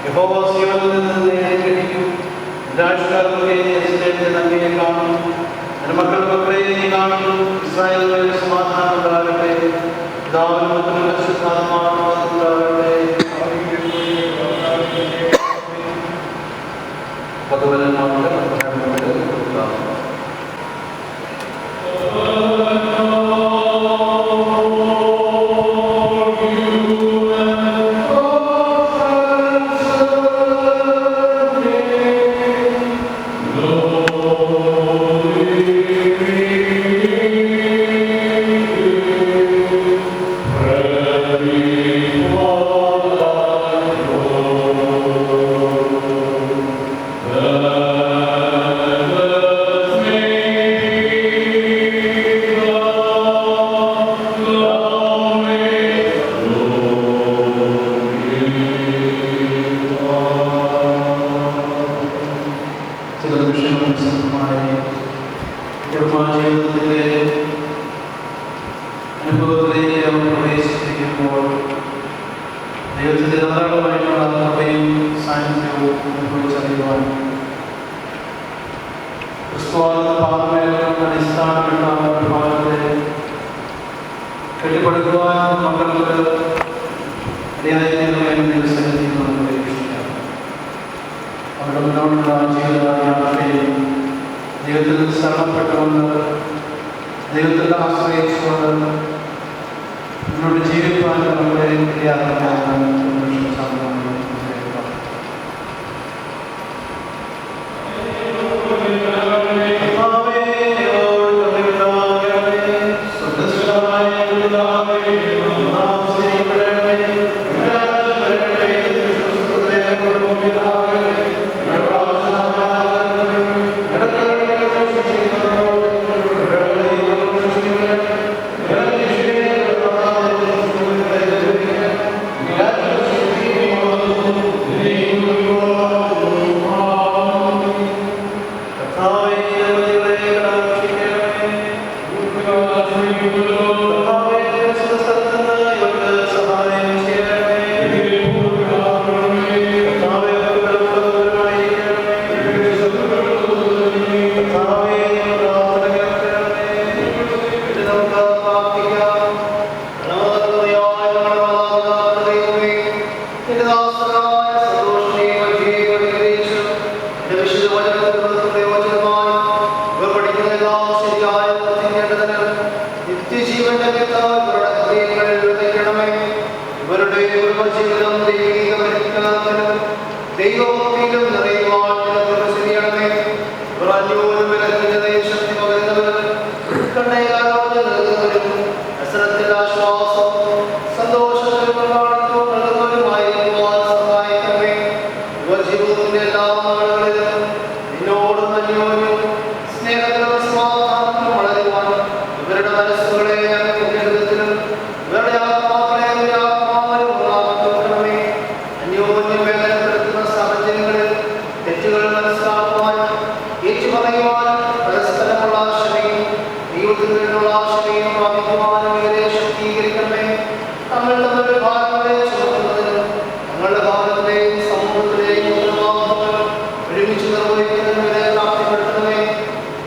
യഹോവ സിയോനിൽ നിന്ന് നിന്നെ അനുഗ്രഹിക്കും. രാഷ്ട്രക്കാർക്കൊക്കെ നന്ദിയെ കാണും. നിന്റെ മക്കളുടെ മക്കളെ നീ കാണുന്നു. ഇസ്രായേലിൽ സമാധാനം ഉണ്ടാകട്ടെ. പിതാവിനും പുത്രനും പരിശുദ്ധാത്മാവിനും ഉണ്ടാകട്ടെ. പതുവലന്മാരുടെ അനുഭവത്തിലേക്ക് അവർ പ്രവേശിപ്പിക്കുമ്പോൾ ദൈവത്തിൻ്റെ ധാരാളമായിട്ടുള്ള കൃപയും സാന്നിധ്യവും അനുഭവിച്ചറിയുവാൻ ക്രിസ്തുവാകുന്ന പാപമേഖലയുടെ അടിസ്ഥാനപ്പെട്ട വിഭാഗത്തെ കെട്ടിപ്പടുക്കുവാൻ മക്കൾക്ക് അവരുടെ മുന്നോട്ടുള്ള ജീവിതയാത്രയിൽ ദൈവത്തിൽ ശരണപ്പെട്ടുകൊണ്ട് ദൈവത്തിൻ്റെ ആശ്രയിച്ചുകൊണ്ട് മുന്നോട്ട് ജീവിക്കുവാൻ നമ്മളെ ഇടയാക്കണമെന്ന്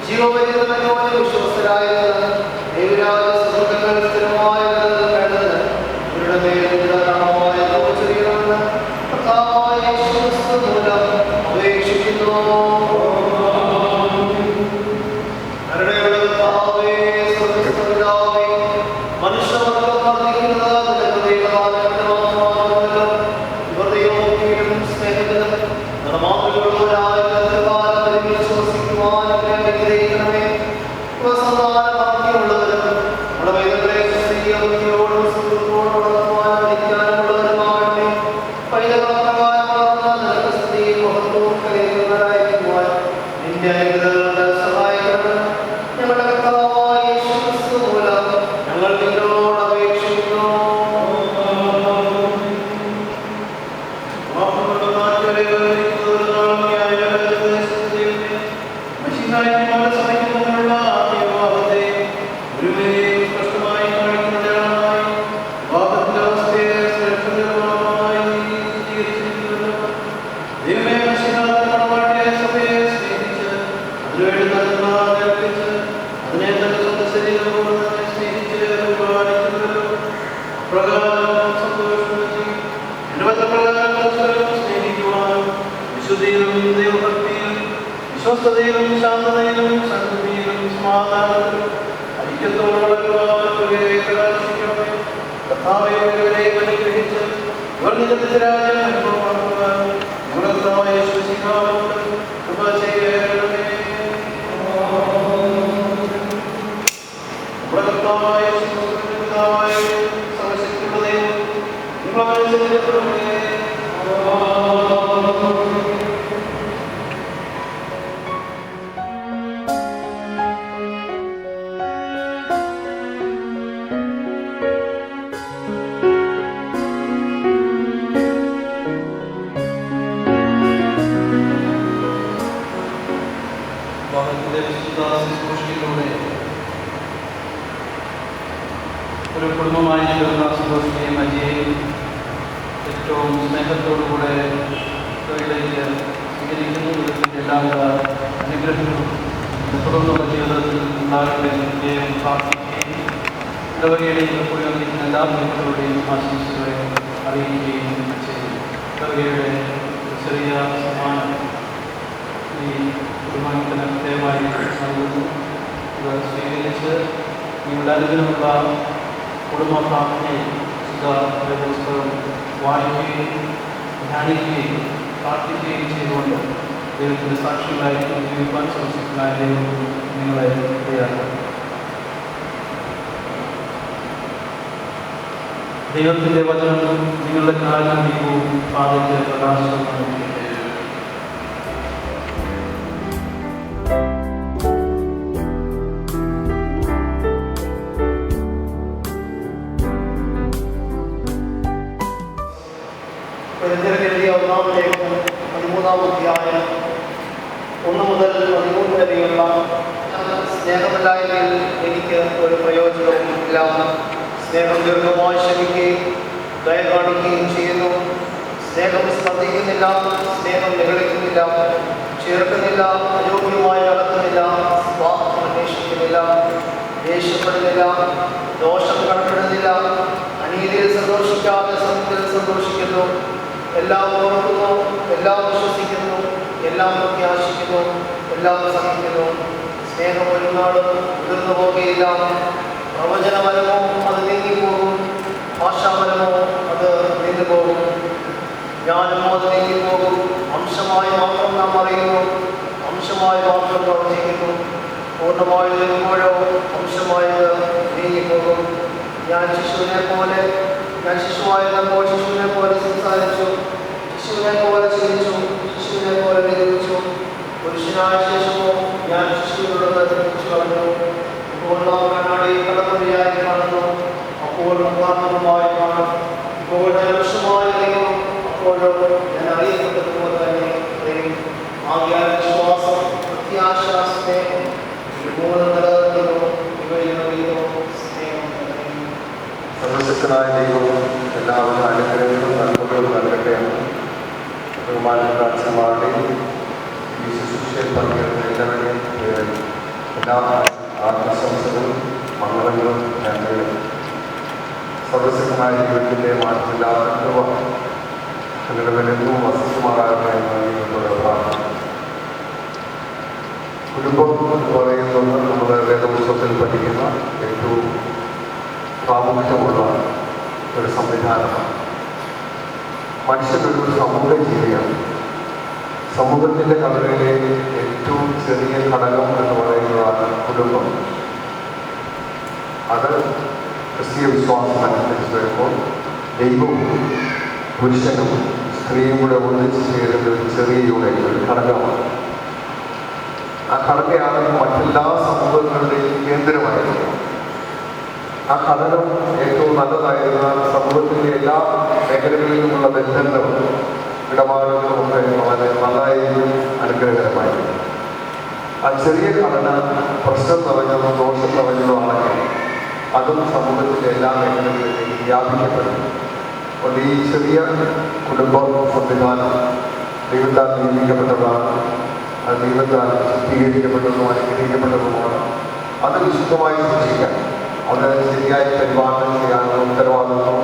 ജീവപര്യന്തമന്യോന്യം വിശ്വസ്തരായത് ദൈവരാജ സുഹൃത്തുക്കൾ സ്ഥിരമായത് വേണ്ടത് ഇവരുടെ മേലുള്ള നാമമായ ചെറിയണമെന്ന് കർത്താവായ യേശുക്രിസ്തു മൂലം അപേക്ഷിക്കുന്നു. മനുഷ്യവർഗം വർദ്ധിക്കുന്നത് ഇവരുടെയും സ്നേഹത്തിനും നിർമാതൃകളുള്ളവരായ വിശ്വസിക്കുവാനും അനുഗ്രഹിക്കണമേ. സമാധാനമുള്ളവരും നമ്മുടെ വൈദ്യങ്ങളെ സ്ത്രീയോടും സുഹൃത്തോടും വളർത്തുവാനുള്ളവരുമാകട്ടെ. പൈതൃകപ്രകാരമാകുന്ന നിനക്ക് സ്ത്രീ മഹത്വവും കലയുന്നവരായിരിക്കുവാൻ നിന്റെ അനുഗ്രഹങ്ങളുടെ സഹായിക്കണം. ഞങ്ങളുടെ കർത്താവായ യേശുക്രിസ്തു മൂലം ഞങ്ങൾ നിങ്ങളോട് അപേക്ഷിക്കുന്നു. വിശ്വസ്തതയിലും ശാന്തതയിലും സന്മതിയിലും സമാധാനത്തിലും ഐക്യത്തോടുള്ള അനുഗ്രഹിച്ച് ഇവർ നിജത്തിന്റെ രാജ്യം അനുഭവമാക്കുവാൻ ഞങ്ങളുടെ വിശ്വസിക്കാവുന്ന കൃപ ചെയ്യണമേ. നമ്മുടെ കർത്താവായ പിതാവായ സർവശക്തിയുള്ള ദൈവം നിങ്ങളെ ഒരു കുടുംബമായി ചേർന്ന സന്തോഷിനെയും അജയെയും ഏറ്റവും സ്നേഹത്തോടുകൂടെ തൊഴിലേക്ക് സ്വീകരിക്കുന്നു. ഇതിൻ്റെ എല്ലാവിധ അനുഗ്രഹങ്ങളും തുടർന്നുള്ള ജീവിതത്തിൽ ഉണ്ടാകട്ടെ എന്ന് പ്രാർത്ഥിക്കുകയും ഇടവകയുടെയും എപ്പോഴും വന്നിരിക്കുന്ന എല്ലാ ബന്ധുക്കളുടെയും ആശംസകളെ അറിയിക്കുകയും ചെയ്യും. ഇടവകയുടെ ചെറിയ സമ്മാനം ഈ കുടുംബത്തിന് പ്രത്യേകമായി നൽകുന്നു. ഇത് സ്വീകരിച്ച് നിങ്ങളുടെ അനുഗ്രഹമുള്ള കുടുംബ പ്രാർത്ഥനയിൽ പുസ്തകം വായിക്കുകയും ധ്യാനിക്കുകയും പ്രാർത്ഥിക്കുകയും ചെയ്തുകൊണ്ട് ദൈവത്തിൻ്റെ സാക്ഷികളായിരിക്കും ജീവിക്കാൻ ശ്രമിച്ചിട്ടുള്ള ദൈവം നിങ്ങളെ തയ്യാറാക്കും. ദൈവത്തിൻ്റെ വചനം നിങ്ങളുടെ കാലം ദീപവും പാതയ്ക്ക് പ്രകാശവും നൽകി. ഒന്നാം ലേഖനം 13-ാം അധ്യായം 1 മുതൽ 13 വരെയുള്ള സ്നേഹമില്ലായ്മയിൽ എനിക്ക് ഒരു പ്രയോജനവും ഇല്ല. സ്നേഹം ദീർഘമായി ക്ഷമിക്കുകയും ദയ കാണിക്കുകയും ചെയ്യുന്നു. സ്നേഹം സ്പർദ്ധിക്കുന്നില്ല, സ്നേഹം നിഗളിക്കുന്നില്ല, ചേർക്കുന്നില്ല, അയോഗ്യമായി നടത്തുന്നില്ല, സ്വാർത്ഥം അന്വേഷിക്കുന്നില്ല, ദേഷ്യപ്പെടുന്നില്ല, ദോഷം കണക്കിടുന്നില്ല, അനീതിയിൽ സന്തോഷിക്കാതെ സത്യത്തിൽ സന്തോഷിക്കുന്നു, എല്ലാം ഓർക്കുന്നു, എല്ലാം വിശ്വസിക്കുന്നു, എല്ലാം പ്രത്യാശിക്കുന്നു, എല്ലാം സഹിക്കുന്നു. സ്നേഹം ഒരു നാളും മുതിർന്നു പോകുകയില്ല. പ്രവചനപരമോ അത് നീങ്ങിപ്പോകും, ഭാഷാപരമോ അത് നീണ്ടുപോകും, ജ്ഞാനമോ അത് നീങ്ങിപ്പോകും. അംശമായി മാത്രം നാം അറിയുന്നു, അംശമായി മാത്രം പ്രവർത്തിക്കുന്നു. പൂർണ്ണമായി നിൽക്കുമ്പോഴോ അംശമായത് നീങ്ങിപ്പോകും. ഞാൻ ശിശുവായിരുന്നപ്പോൾ ശിശുവിനെ പോലെ സംസാരിച്ചു, ശിശുവിനെ പോലെ ചിന്തിച്ചു, ശിശുവിനെ പോലെ നിരൂപിച്ചു. പുരുഷനായ ശേഷമോ ഞാൻ ശിശുവിനുള്ളത് നിർമ്മിച്ചു കളഞ്ഞു. ഇപ്പോൾ നാം കണ്ണാടിയിൽ കടമൊഴിയായി കാണുന്നു, അപ്പോൾ മുഖാമുഖമായി കാണും. ഇപ്പോൾ ഞാൻ വർഷമായി അറിയുന്നു, അപ്പോഴോ ഞാൻ അറിയപ്പെട്ടതുപോലെ തന്നെ അറിയും. ആകയാൽ വിശ്വാസം, പ്രത്യാശ, സ്നേഹം നിലനിർത്തുന്നു. ഇവയിൽ സ്നേഹം. സർവശക്തനായ ദൈവവും എല്ലാവരും അനുഗ്രഹങ്ങളും നന്മകളും നൽകട്ടെ എന്ന് ബഹുമാനപ്പെട്ട അച്ഛന്മാരുടെയും ഈ ശുശ്രൂഷയിൽ പങ്കെടുക്കുന്ന എല്ലാവരെയും എല്ലാ ആശംസകളും മംഗളങ്ങളും ഞങ്ങൾ സർവശക്തമായ ജീവിതത്തിൻ്റെ മാറ്റമില്ലാത്ത കൃപ നിങ്ങളുടെ വിലങ്ങും വസ്തുമാകാമെന്ന് പ്രാർത്ഥന. കുടുംബം എന്ന് പറയുന്നത് നമ്മുടെ വേദപുസ്തകത്തിൽ പഠിക്കുന്ന ഏറ്റവും പ്രാമുഖ്യമുള്ള ഒരു സംവിധാനമാണ്. മനുഷ്യനൊരു സമൂഹ ജീവിയാണ്. സമൂഹത്തിൻ്റെ ഘടനയിലെ ഏറ്റവും ചെറിയ ഘടകം എന്ന് പറയുന്നതാണ് കുടുംബം. അത് ക്രിസ്തീയ വിശ്വാസം അനുസരിച്ച് വരുമ്പോൾ ദൈവവും പുരുഷനും സ്ത്രീയും കൂടെ ഒന്നിച്ച് ചേരുന്ന ഒരു ചെറിയ യൂണിറ്റ്, ഒരു ഘടകമാണ്. ആ ഘടനയാണ് മറ്റെല്ലാ സമൂഹങ്ങളുടെയും കേന്ദ്രമായിരിക്കുന്നത്. ആ ഘടകം ഏറ്റവും നല്ലതായിരുന്നാൽ സമൂഹത്തിൻ്റെ എല്ലാ മേഖലകളിൽ നിന്നുള്ള ബന്ധങ്ങളും ഇടപാടുകളും ഒക്കെ വളരെ നന്നായിരിക്കും, അനുഗ്രഹകരമായിരിക്കും. ആ ചെറിയ ഘടന പ്രശ്നം നിറഞ്ഞതോ ദോഷം നിറഞ്ഞതോ ആണെങ്കിൽ അതും സമൂഹത്തിൻ്റെ എല്ലാ മേഖലകളിലേക്കും വ്യാപിക്കപ്പെടും. അതുകൊണ്ട് ഈ ചെറിയ കുടുംബ സംവിധാനം ദൈവത്താൽ നിയമിക്കപ്പെട്ടതാണ്. അത് ദൈവത്താൽ ശുദ്ധീകരിക്കപ്പെട്ടതും അനുഗ്രഹിക്കപ്പെട്ടതുമാണ്. അത് വിശുദ്ധമായി സൂക്ഷിക്കാൻ, അത് ശരിയായി പരിപാലനം ചെയ്യാനുള്ള ഉത്തരവാദിത്വം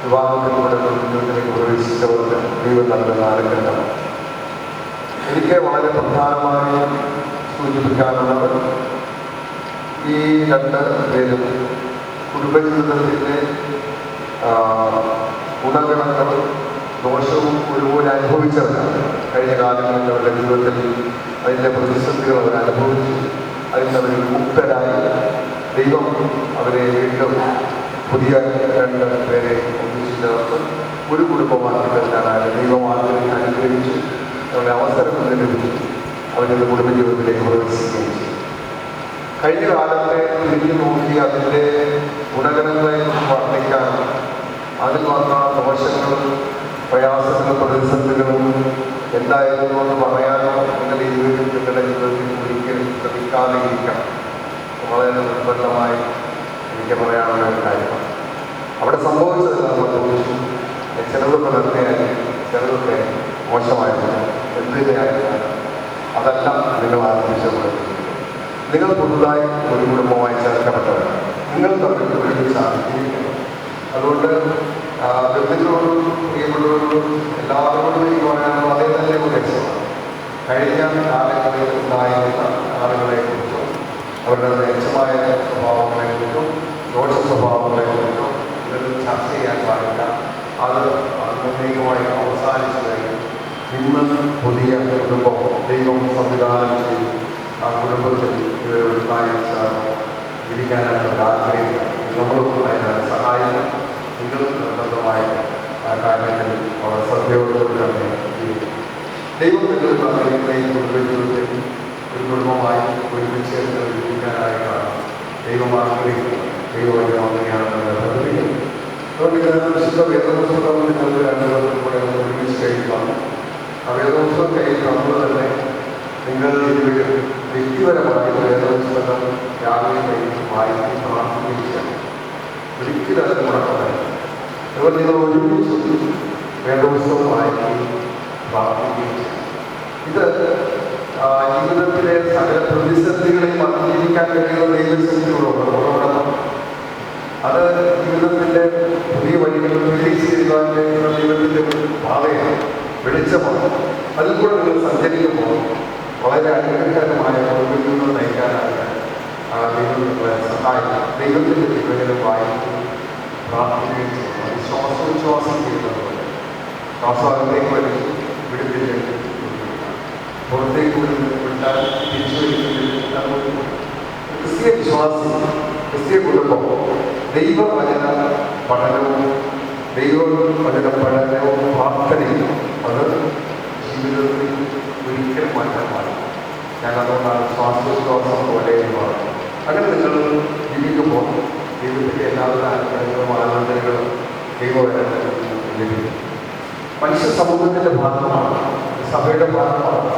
വിവാഹത്തിലൂടെ ജീവിതത്തിലേക്ക് പ്രവേശിച്ചവർക്ക് ദൈവം നൽകുന്ന അനുഗ്രഹം. എനിക്ക് വളരെ പ്രധാനമായി സൂചിപ്പിക്കാനുള്ളത് ഈ രണ്ട് പേരും കുടുംബജീവിതത്തിൻ്റെ ഗുണഗണങ്ങളും ദോഷവും ഒരുപോലെ അനുഭവിച്ചവരാണ്. കഴിഞ്ഞ കാലങ്ങളിൽ അവരുടെ ജീവിതത്തിൽ അതിൻ്റെ പ്രതിസന്ധികൾ അവർ അനുഭവിച്ചു. അതിൽ അവർ മുക്തരായി ദൈവം അവരെ വീണ്ടും പുതിയ രണ്ട് പേരെ ഒന്നിച്ചു ചേർത്ത് ഒരു കുടുംബമാക്കി തരാനായി ദൈവമാർഗം അനുഗ്രഹിച്ചു. അവരുടെ അവസരം ലഭിച്ചു. അവരുടെ കുടുംബജീവിതത്തിലേക്ക് പ്രവേശിക്കുകയും ചെയ്തു. കഴിഞ്ഞ കാലത്തെ തിരിഞ്ഞു നോക്കി അതിൻ്റെ ഗുണഗണങ്ങളെ വർണ്ണിക്കാനും അതിൽ വന്ന ദോഷങ്ങളും പ്രയാസങ്ങളും പ്രതിസന്ധികളും എന്തായിരുന്നു എന്ന് പറയാനോ നിങ്ങളുടെ നിങ്ങളുടെ ജീവിതത്തിൽ ഒരിക്കലും ശ്രമിക്കാതെ ഇരിക്കണം. വളരെ നിർബന്ധമായി എനിക്ക് പറയാനുള്ള ഒരു കാര്യമാണ്. അവിടെ സംഭവിച്ചതെല്ലാം സംഭവിച്ചു. ചിലതൊക്കെ നന്മയായി, ചിലതൊക്കെ മോശമായിരുന്നു. എന്തിനായിരുന്നു അതല്ല നിങ്ങൾ ആരംഭിച്ചത്. നിങ്ങൾ പുതുതായി ഒരു കുടുംബമായി ചേർക്കപ്പെട്ടവരാണ്. നിങ്ങൾ തമ്മിൽ ഒരുമിച്ചാണ് ജീവിക്കുന്നത്. അതുകൊണ്ട് ബന്ധുക്കളോടും പ്രിയപ്പെട്ടവരോടും എല്ലാവരോടും ഈ പറയാനുള്ള അതേ തന്നെ ഉദ്ദേശമാണ്. കഴിഞ്ഞ കാലങ്ങളിൽ ഉണ്ടായിരുന്ന ആളുകളെക്കുറിച്ചും അവരുടെ മെച്ചമായ സ്വഭാവങ്ങളെക്കുറിച്ചും ദോഷ സ്വഭാവങ്ങളെക്കുറിച്ചും ഇതൊന്നും ചർച്ച ചെയ്യാൻ പാടില്ല. അത് നിർണയികമായി അവസാനിച്ചു കഴിഞ്ഞു. ഇന്ന് പുതിയ കുടുംബം ദൈവം സംവിധാനം ചെയ്തു. ആ കുടുംബത്തിൽ ഇവരുടെ ഇരിക്കാനായിട്ട് ആഗ്രഹിക്കുക. നമ്മളും അതിനാണ് സഹായിക്കണം. നിങ്ങളും നിർബന്ധമായി ആ കാര്യത്തിൽ വളരെ ശ്രദ്ധയോടുകൂടി തന്നെ ജീവിക്കും. ദൈവത്തിൻ്റെ കുടുംബജീവിതത്തിൽ ഒരു കുടുംബമായി ഒരുമിച്ച് ജീവിക്കാനായിട്ടാണ് ദൈവം ആഗ്രഹിക്കുന്നത്. ദൈവം അങ്ങനെയാണെന്ന് പഠിപ്പിക്കുന്നത്. അതുകൊണ്ട് ഇത് വിശുദ്ധ വേദപുസ്തകം നിങ്ങൾ രണ്ടുപേർക്കും കൂടെ ഒരുമിച്ച് കഴിയുകയാണ്. ആ വേദപുസ്തകം കയ്യിൽ നമ്മൾ തന്നെ നിങ്ങൾ ഇരുവരും വ്യക്തിപരമായി വേദപുസ്തകം രാവിലെ കഴിഞ്ഞ് വായിച്ച് പ്രാർത്ഥിക്കുകയും ചെയ്യണം. ഒരിക്കലും അത് മുടക്കമല്ല. അതുപോലെ നിങ്ങൾ ഒരുമിച്ച് വേദപുസ്തകം വായിക്കുകയും പ്രാർത്ഥിക്കുകയും ചെയ്യണം. ഇത് ജീവിതത്തിലെ സകല പ്രതിസന്ധികളെയും അതിജീവിക്കാൻ കഴിയുന്ന ദൈവശക്തിയോടുള്ളതാണ്. അത് ജീവിതത്തിൻ്റെ പുതിയ വഴികളിൽ വിജയിച്ചിരിക്കാൻ കഴിയുന്ന ദൈവത്തിൻ്റെ പാതയാണ്, വെളിച്ചമാണ്. അതിൽ കൂടെ നിങ്ങൾ സഞ്ചരിക്കുമ്പോൾ വളരെ അനുഗ്രഹകരമായ ജീവിതം നയിക്കാനായിട്ട് ദൈവം നിങ്ങളെ സഹായിക്കും. ദൈവത്തിൻ്റെ തിരുവചനം വായിക്കുകയും പ്രാർത്ഥിക്കുകയും ചെയ്യണം. വിശ്വാസം ചെയ്യുന്നതുപോലെ ശ്വാസത്തേക്ക് വലിച്ച് വിടുന്നില്ലെങ്കിൽ പുറത്തേക്ക് വിട്ടാൽ തിരിച്ചു വരിക്കുന്നില്ല. ക്രിസ്തീയ വിശ്വാസം, ക്രിസ്തീയ കുടുംബം ദൈവവചന പഠനവും ദൈവവചന പഠനവും പ്രാർത്ഥനയും അത് ജീവിതത്തിൽ ഒരിക്കലും മാറ്റാൻ പാടില്ല. ഞാൻ അതുകൊണ്ടാണ് ശ്വാസോച്ഛ്വാസം പോലെ പറയുന്നത്. അങ്ങനെ നിങ്ങൾ ജീവിക്കുമ്പോൾ ദൈവത്തിൻ്റെ എല്ലാവിധ അനുഗ്രഹങ്ങളും ആലോചനകളും ദൈവവചനത്തിൽ ലഭിക്കും. മനുഷ്യ സമൂഹത്തിൻ്റെ ഭാഗമാണ്, സഭയുടെ ഭാഗമാണ്.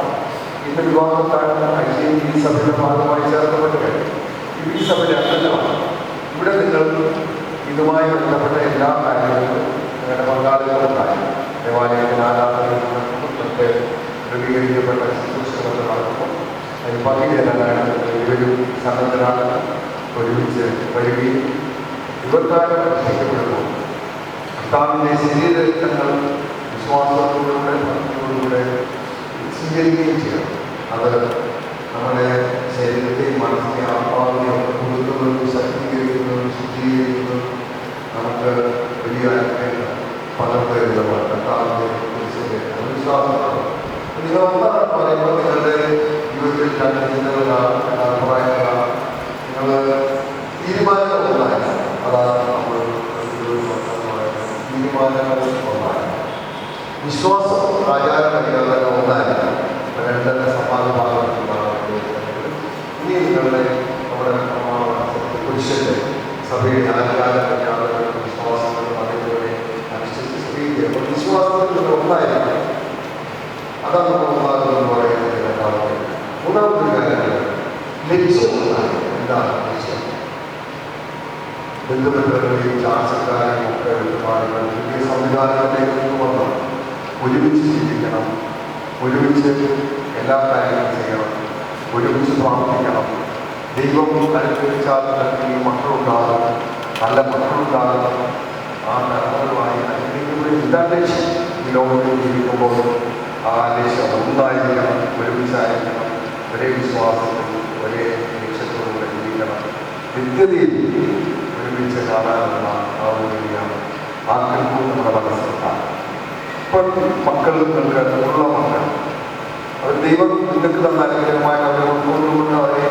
ഇന്ന് വിവാഹത്താണ് ഈ സഭയുടെ ഭാഗമായി ചേർക്കപ്പെട്ട് കഴിയും. ഈ സഭയുടെ അംഗങ്ങളാണ്. ഇവിടെ നിങ്ങൾ ഇതുമായി ബന്ധപ്പെട്ട എല്ലാ കാര്യങ്ങളും നിങ്ങളുടെ പങ്കാളികളുണ്ടായി. ദേവാലയത്തിൽ ആരാധന നടക്കുമ്പോൾ, മറ്റ് ക്രമീകരിക്കപ്പെട്ട ശുശ്രൂഷകളൊക്കെ നടക്കുമ്പോൾ അതിൽ പങ്കുചേരാനായിട്ട് ഇവരും സന്നദ്ധരാണ് ഒരുമിച്ച് വരികയും ഇവർക്കാരും രക്ഷിക്കപ്പെടുന്നു. കർത്താവിൻ്റെ ശരീരങ്ങൾ വിശ്വാസത്തോടുകൂടെ ഭക്തിയോടുകൂടെ സ്വീകരിക്കുകയും ചെയ്യണം. അത് നമ്മുടെ ശരീരത്തെയും മനസ്സിനെ ആത്മാവിനെയും ഒക്കെ പുതുക്കുന്നതും ശക്തീകരിക്കുന്നതും ശുദ്ധീകരിക്കുന്നതും നമുക്ക് വലിയ അനുഗ്രഹങ്ങൾ പകർന്നു തരുന്നതാണ്. കർത്താവിൻ്റെ കുറിച്ച് വിശ്വാസമാണ്. നിങ്ങൾ ഒന്നാണ് പറയുമ്പോൾ നിങ്ങളുടെ ജീവിതത്തിൽ രണ്ട് ചിന്തകളാണ്, അഭിപ്രായങ്ങളാണ്, നിങ്ങൾ തീരുമാനങ്ങൾ ഒന്നായി. അതാണ് നമ്മൾ തീരുമാനങ്ങൾ ഒന്നായി. വിശ്വാസം ആചാരമര്യാദകൾ ഒന്നായിരിക്കും. രണ്ടര സമാധാനമാണ്. ഇനി നിങ്ങളുടെ നമ്മുടെ പുരുഷന്റെ സഭയുടെ ആചാരമര്യാദകൾ വിശ്വാസങ്ങളും അതേപോലെ അനുസരിച്ച് സ്ത്രീയുടെ വിശ്വാസത്തിൽ നിന്ന് ഒന്നായിരിക്കും. അതാണ് ഒന്നാകുന്നത് പറയുന്നത്. രണ്ടാമത്തെ മൂന്നാമത്തെ കാര്യം ലക്ഷ്യം ഒന്നാണ്. എന്താണ് ലക്ഷ്യം? ബന്ധുമിത്രങ്ങളെയും ചാർച്ചക്കാരെയും ഒക്കെ ഒരുപാടുകൾ പുതിയ സംവിധാനങ്ങളിലേക്ക് വന്ന് ഒരുമിച്ച് ജീവിക്കണം, ഒരുമിച്ച് എല്ലാ കാര്യങ്ങളും ചെയ്യണം, ഒരുമിച്ച് പ്രാർത്ഥിക്കണം. ദൈവം അനുഗ്രഹിച്ചാൽ ഈ മക്കളുണ്ടാകും, നല്ല മക്കളുണ്ടാകും. ആ തലമുറയുമായി അനുഗ്രഹിക്കുന്ന എല്ലാ ലക്ഷ്യം ഈ ലോകത്തിൽ ജീവിക്കുമ്പോൾ ആ ലക്ഷ്യം ഒന്നായിരിക്കണം, ഒരുമിച്ചായിരിക്കണം, ഒരേ വിശ്വാസത്തിൽ ഒരേ ലക്ഷ്യത്തോടുകൂടെ ജീവിക്കണം. നിത്യതയിൽ ഒരുമിച്ച് കാണാനുള്ള ആ ഒരു വലിയ ആഗ്രഹവും നമ്മുടെ മനസ്സിലുണ്ടാകും. ഇപ്പോൾ മക്കൾ നിങ്ങൾക്ക് ഉള്ള മക്കൾ അവർ ദൈവം നിങ്ങൾക്ക് തന്ന അനുഗ്രഹമായി അവരെ ഉൾക്കൊണ്ടുകൊണ്ട് അവരെ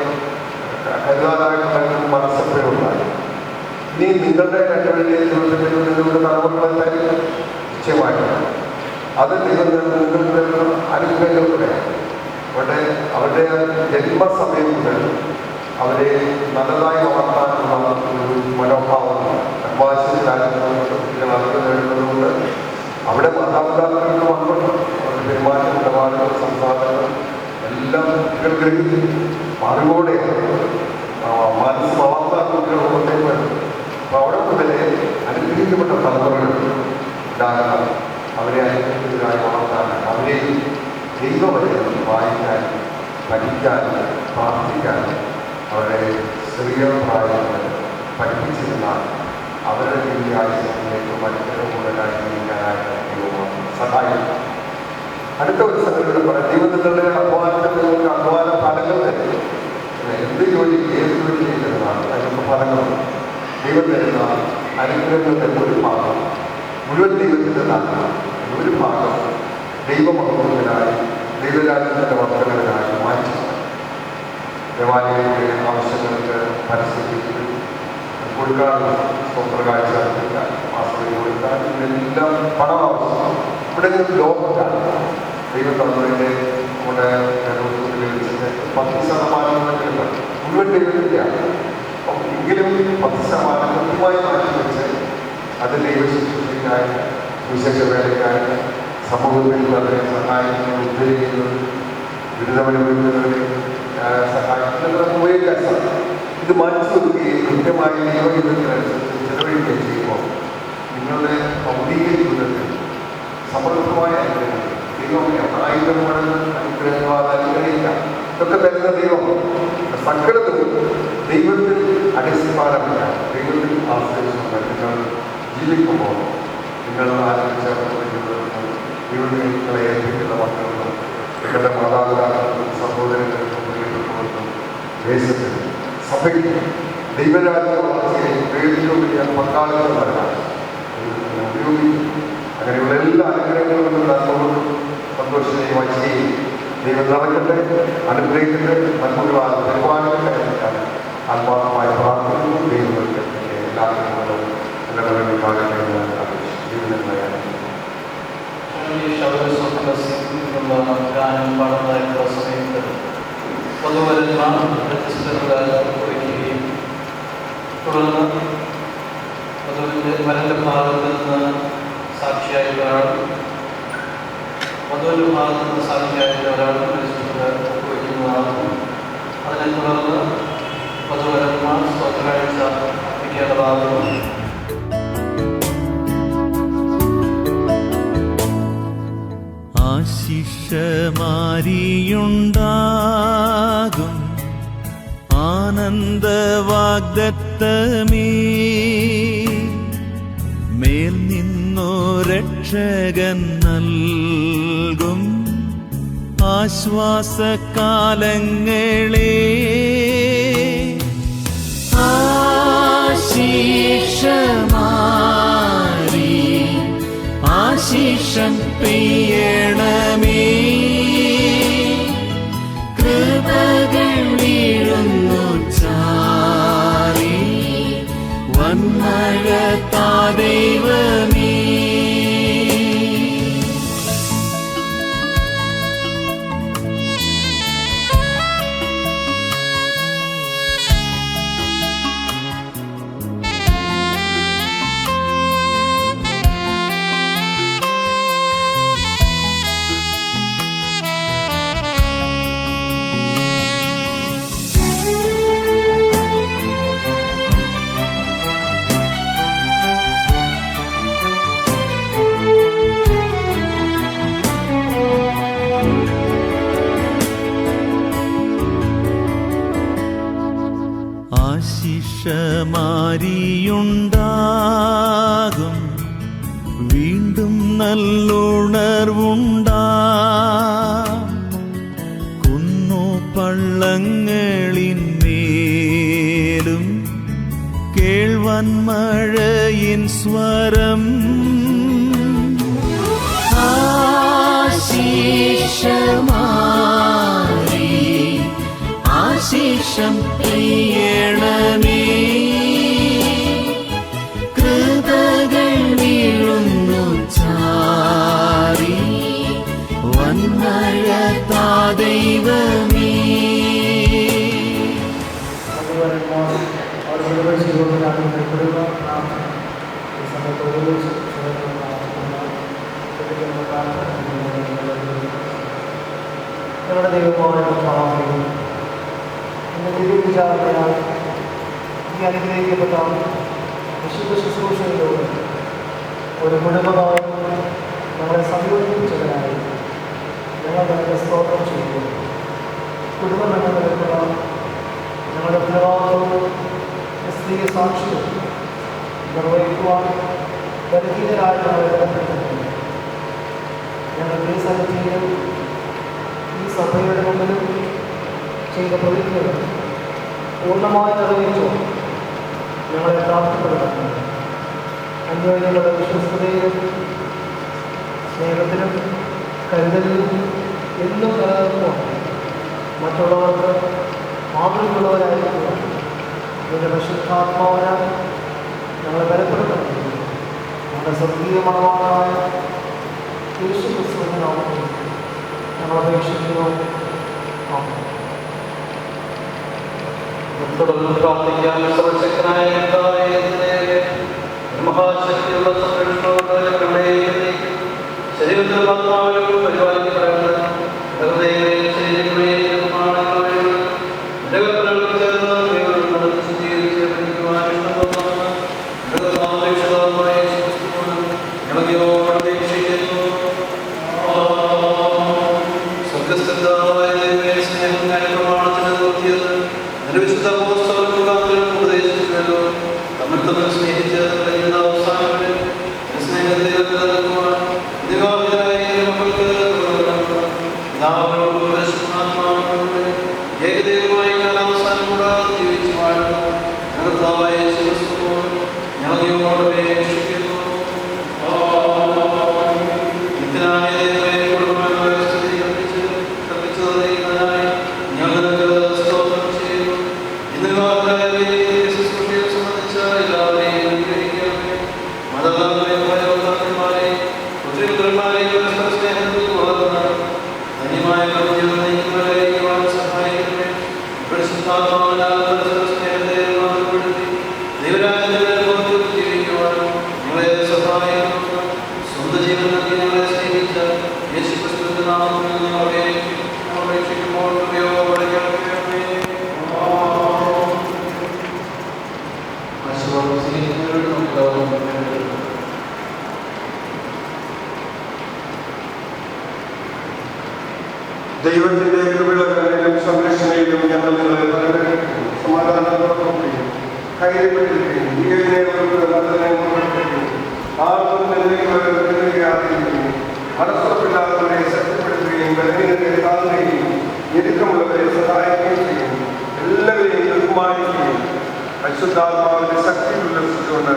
കരുതാനായിട്ട് മനസ്സപ്പോഴുണ്ടായി. ഇനി നിങ്ങളുടെ രണ്ടുപേരുടെയും ജീവിതത്തിൽ നിങ്ങളുടെ തലമുറകളെ നിശ്ചയമായിട്ടാണ് അത് നിങ്ങൾക്ക് അനുഗ്രഹങ്ങളുടെ അവരുടെ ജന്മസമയം മുതൽ അവരെ നല്ലതായി വളർത്താനുള്ള ഒരു മനോഭാവം കുട്ടികൾ അറിവ് നേടുന്നതുകൊണ്ട് അവിടെ മാതാപിതാക്കളുടെ മക്കൾ അവരുടെ പെരുമാറ്റം, ഇടപാടുകൾ, സംസാരങ്ങൾ എല്ലാം കുട്ടികൾ ഗ്രഹിക്കും. അറിവോടെ മനസ്സ് വളർത്താൻ കുട്ടികൾ കൊണ്ടേക്ക് വരും. അപ്പോൾ അവിടെ മുതലേ അനുഗ്രഹിക്കപ്പെട്ട തലമുറകൾ ഉണ്ടാകണം. അവരെ അനുഗ്രഹിക്കുന്നതിനായി വളർത്താൻ അവരെയും ദൈവവചനം വായിക്കാൻ, പഠിക്കാൻ, പ്രാർത്ഥിക്കാൻ അവരെ ചെറിയ പ്രായത്തിൽ പഠിപ്പിച്ചിരുന്നാൽ അവരുടെ ജീവിതാവശ്യത്തിലേക്ക് മറ്റൊരു കൂടുതലായി ജീവിക്കാനായിട്ട് ദൈവം സഹായിക്കും. അടുത്ത ഒരു സംഗതിയുടെ പറയാം, ദൈവങ്ങളുടെ അധ്വാനത്തിൽ നിങ്ങൾക്ക് അധ്വാന ഫലങ്ങൾ തരും. എന്ത് ജോലി, ഏത് ജോലി ചെയ്യുന്നതാണ് അതിനൊക്കെ ഫലങ്ങളുണ്ട്. ദൈവം തരുന്ന അനുഗ്രഹങ്ങളുടെ ഒരു ഭാഗം മുഴുവൻ ദൈവത്തിൻ്റെ നൽകണം. ഒരു ഭാഗം ദൈവമഹത്വത്തിനായി, ദൈവരാജ്യത്തിൻ്റെ വർദ്ധനവിനായി മാറ്റി ദേവാലയത്തിലെ ആവശ്യങ്ങൾക്ക് പരസ്യത്തിൽ കൊടുക്കാനുള്ള സ്വപ്രകാഴ്ച അർപ്പിക്കാൻ, മാസത്തിൽ കൊടുക്കാൻ, ഇതിനെല്ലാം പണം ആവശ്യം. ഇവിടെ നിന്ന് ലോകത്താണ് ദൈവത്തമ്മയുടെ നമ്മുടെ നേതൃത്വത്തിൽ വെച്ചിട്ട് 10% മുഴുവൻ ദൈവത്തിൻ്റെയാണ്. അപ്പം എങ്കിലും 10% കൃത്യമായി മാറ്റി വെച്ച് അത് ദൈവ ശുശ്രൂഷയ്ക്കായി, വിശേഷ വേലയ്ക്കായി, സമൂഹത്തിൽ അതിനെ സഹായിക്കുന്നത്, ഉദ്ധരിക്കുന്നത്, ദുരിതമനുഭവിക്കുന്നവരെ സഹായിക്കുന്നത് ഉപയോഗിക്കാൻ സാധിക്കും. ഇത് മാറ്റി വെക്കുകയും കൃത്യമായി നിയമവിധത്തിനനുസരിച്ച് ചെലവഴിക്കുകയും ചെയ്യുമ്പോൾ നിങ്ങളുടെ ഭൗതിക ജീവിതത്തിൽ സമൃദ്ധമായ അനുഗ്രഹങ്ങൾ ദൈവം 1000 മടങ്ങ് അനുഗ്രഹങ്ങളാൽ അനുഗ്രഹിക്കാം. ഇതൊക്കെ തരുന്ന ദൈവം സകലതും ദൈവത്തിൽ അടിസ്ഥാനമില്ല. ദൈവത്തിൽ ആശ്രയിച്ചുകൊണ്ട് നിങ്ങൾ ജീവിക്കുമ്പോൾ നിങ്ങൾ ആരംഭിച്ച ദൈവങ്ങളെ ഏൽപ്പിക്കുന്ന മക്കൾക്കും നിങ്ങളുടെ മാതാപിതാക്കൾക്കും സഹോദരങ്ങൾക്കും പ്രിയപ്പെട്ടവർക്കും ദേശത്തിൽ സഭയ്ക്ക് ദൈവരാജ്യ വളർച്ചയെ ഏറ്റവും വലിയ പങ്കാളിത്തം നൽകാൻ ഉപയോഗിക്കും. അങ്ങനെയുള്ള എല്ലാ അനുഗ്രഹങ്ങളും നന്മകളും സന്തോഷമായി ചെയ്യും. ദൈവം നടക്കട്ടെ, അനുഗ്രഹിക്കട്ടെ, നന്മകളാൽ പരിപാലനക്കാൻ ആത്മാർത്ഥമായി പ്രാർത്ഥിക്കുന്നു. ദൈവങ്ങൾക്ക് എല്ലാ അനുഗ്രഹങ്ങളും നിങ്ങളുടെ വേണ്ടി കാണിക്കുന്ന ഗാനം പാടുന്നതായിട്ടുള്ള സമയത്ത് പൊതുവരന്മാർ കുറിക്കുകയും തുടർന്ന് വരന്റെ ഭാഗത്ത് നിന്ന് സാക്ഷിയായിട്ടുള്ള ഒരാൾ, വധുവിൻ്റെ ഭാഗത്ത് നിന്ന് സാക്ഷിയായിട്ടുള്ള ഒരാൾ ഒപ്പുവയ്ക്കുന്നതാണ്. അതിനെ തുടർന്ന് വധുവരന്മാർ സ്വതകാഴ്ച അർപ്പിക്കേണ്ടതാകുന്നു. ആശിഷമാരിയുണ്ടാകട്ടെ ആനന്ദവാഗ്ദത്തമേ മേൽ നിന്നു രക്ഷകൻ നൽകും ആശ്വാസകാലങ്ങളെ ആശീഷമാരി ആശീഷം പെയ്യണമേ കൃപകൾ വീഴുന്നു ചാരി വന്മഴ താ ദൈവമേ. ആശിഷമാരിയുണ്ടാകും വീണ്ടും നല്ലുണർവുണ്ടാ കുന്നു പള്ളങ്ങളിന്മേലും കേൾവൻ മഴയിൻ സ്വരം ആശിഷമാരി ആശിഷം പെയ്യണമേ കൃപകൾ വീഴുന്നു ചാരി വന്മഴ താ ദൈവമേ. ഞങ്ങളുടെ ദൈവമായ കർത്താവേ, ഇന്ന് ദിവ്യവിചാരത്തിനാൽ ഈ അനുഗ്രഹിക്കപ്പെട്ട വിശുദ്ധ ശുശ്രൂഷയിലൂടെ ഒരു കുടുംബമായി ഞങ്ങളെ സംയോജിപ്പിച്ചതിനായി ഞങ്ങൾ ഞങ്ങളുടെ സ്തോത്രം ചെയ്യുന്നു. കുടുംബം എന്ന നിലയ്ക്കുള്ള ഞങ്ങളുടെ ഉത്തരവാദിത്വവും ക്രിസ്തീയ സാക്ഷ്യവും നിർവഹിക്കുവാൻ ബലഹീനരായ ഞങ്ങളെ ബലപ്പെടുത്തുന്നു. ഞങ്ങൾ ഈ സന്നിധിയിലും ഈ സഭയുടെ മുമ്പിലും ചെയ്ത പ്രതിജ്ഞകൾ പൂർണ്ണമായി നിർവഹിച്ചു ഞങ്ങളെ പ്രാപ്തപ്പെടുത്തുന്നു. അന്യോന്യങ്ങളുടെ വിശ്വസ്തതയിലും സ്നേഹത്തിലും കരുതലിലും എന്നും നിലനിർത്തുവാൻ മറ്റുള്ളവർക്ക് മാതൃകയുള്ളവരായിരിക്കുക ഇതിൻ്റെ പരിശുദ്ധാത്മാവിനാൽ ഞങ്ങളെ ബലപ്പെടുത്തുന്നു. ഞങ്ങളുടെ സ്വർഗീയ മണവാളനായ യേശു ക്രിസ്തുവിന്റെ നാമത്തിൽ ഞങ്ങൾ അപേക്ഷിക്കുന്നു. ആമേൻ. തുടർന്ന് പ്രാർത്ഥിക്കാൻ സർവശക്തനായ കർത്താവേ, മഹാശക്തിയുള്ള സംരക്ഷണവും ശരീരത്തിലും ആത്മാവിലും പരിപാലിക്കപ്പെടേണ്ട ഹൃദയങ്ങളെയും ശരീരങ്ങളെയും നിർമ്മാണങ്ങളെയും ജഗത്തുകളിൽ ചേർന്ന് നടത്തി ശുദ്ധീകരിച്ച് പഠിക്കുവാൻ ഇഷ്ടപ്പെടുന്ന സ്വർഗസ്ഥനായ ദൈവമേ, സ്നേഹം ഞാൻ പ്രമാണത്തിന് നിർത്തിയത് വിശുദ്ധ ഉപദേശിച്ചുവല്ലോ. തമ്മിൽ തമ്മിൽ സ്നേഹിച്ച് അവസാനങ്ങളിൽ സ്നേഹത്തിൽ മക്കൾക്ക് ഏകദൈവമായി കാലാവസാനം കൂടാതെ ജീവിച്ചു വാഴുന്നു. ഞങ്ങൾക്കായ ഞങ്ങൾ ദൈവമോട് അപേക്ഷിക്കുന്നു. നിത്യനായ ദൈവമേ, കുടുംബങ്ങളെ കൽപ്പിച്ചതായി ഞങ്ങൾ സ്തോത്രം ചെയ്യുന്നു. ഇന്ന് ശുശ്രൂഷയെ സംബന്ധിച്ച എല്ലാവരെയും അനുഗ്രഹിക്കണമേ. മാതാപിതാക്കളെയും പുത്രിപുത്രന്മാരെയും പരസ്പര സ്നേഹത്തിൽ വളർന്ന് ധന്യമായ പ്രവൃത്തികൾ നയിക്കുവാൻ സഹായിക്കണമേ. പരിശുദ്ധാത്മാവിനാൽ പരസ്പര സ്നേഹത്തെ മാതൃപ്പെടുത്തി ദൈവരാജ്യത്തിൽ ജീവിക്കുവാനും ഞങ്ങളെ സഹായിക്കുന്നു. സ്വന്തം ജീവൻ നൽകി ഞങ്ങളെ സ്നേഹിച്ച യേശുക്രിസ്തുവിന്റെ നാമത്തിൽ ഞങ്ങളെ അപേക്ഷിക്കുമ്പോൾ ദൈവത്തിന്റെ കൃപയിലും സംരക്ഷണയിലും ഞങ്ങൾ നിങ്ങളെ സമാധാനത്തോടുകൂടി ധൈര്യപ്പെട്ടിരിക്കുകയും ജീവനെ നല്ലതിനെ മുൻപെടുത്തുകയും ആർക്കും ആഗ്രഹിക്കുകയും മനസ്സുറപ്പില്ലാത്തവരെ ശക്തിപ്പെടുത്തുകയും ബലഹീനരെ താങ്ങുകയും ഞെരുക്കമുള്ളവരെ സഹായിക്കുകയും ചെയ്യും. എല്ലാവരെയും ബഹുമാനിക്കുകയും പരിശുദ്ധാത്മാവിന്റെ ശക്തി ഉല്ലസിച്ചുകൊണ്ട്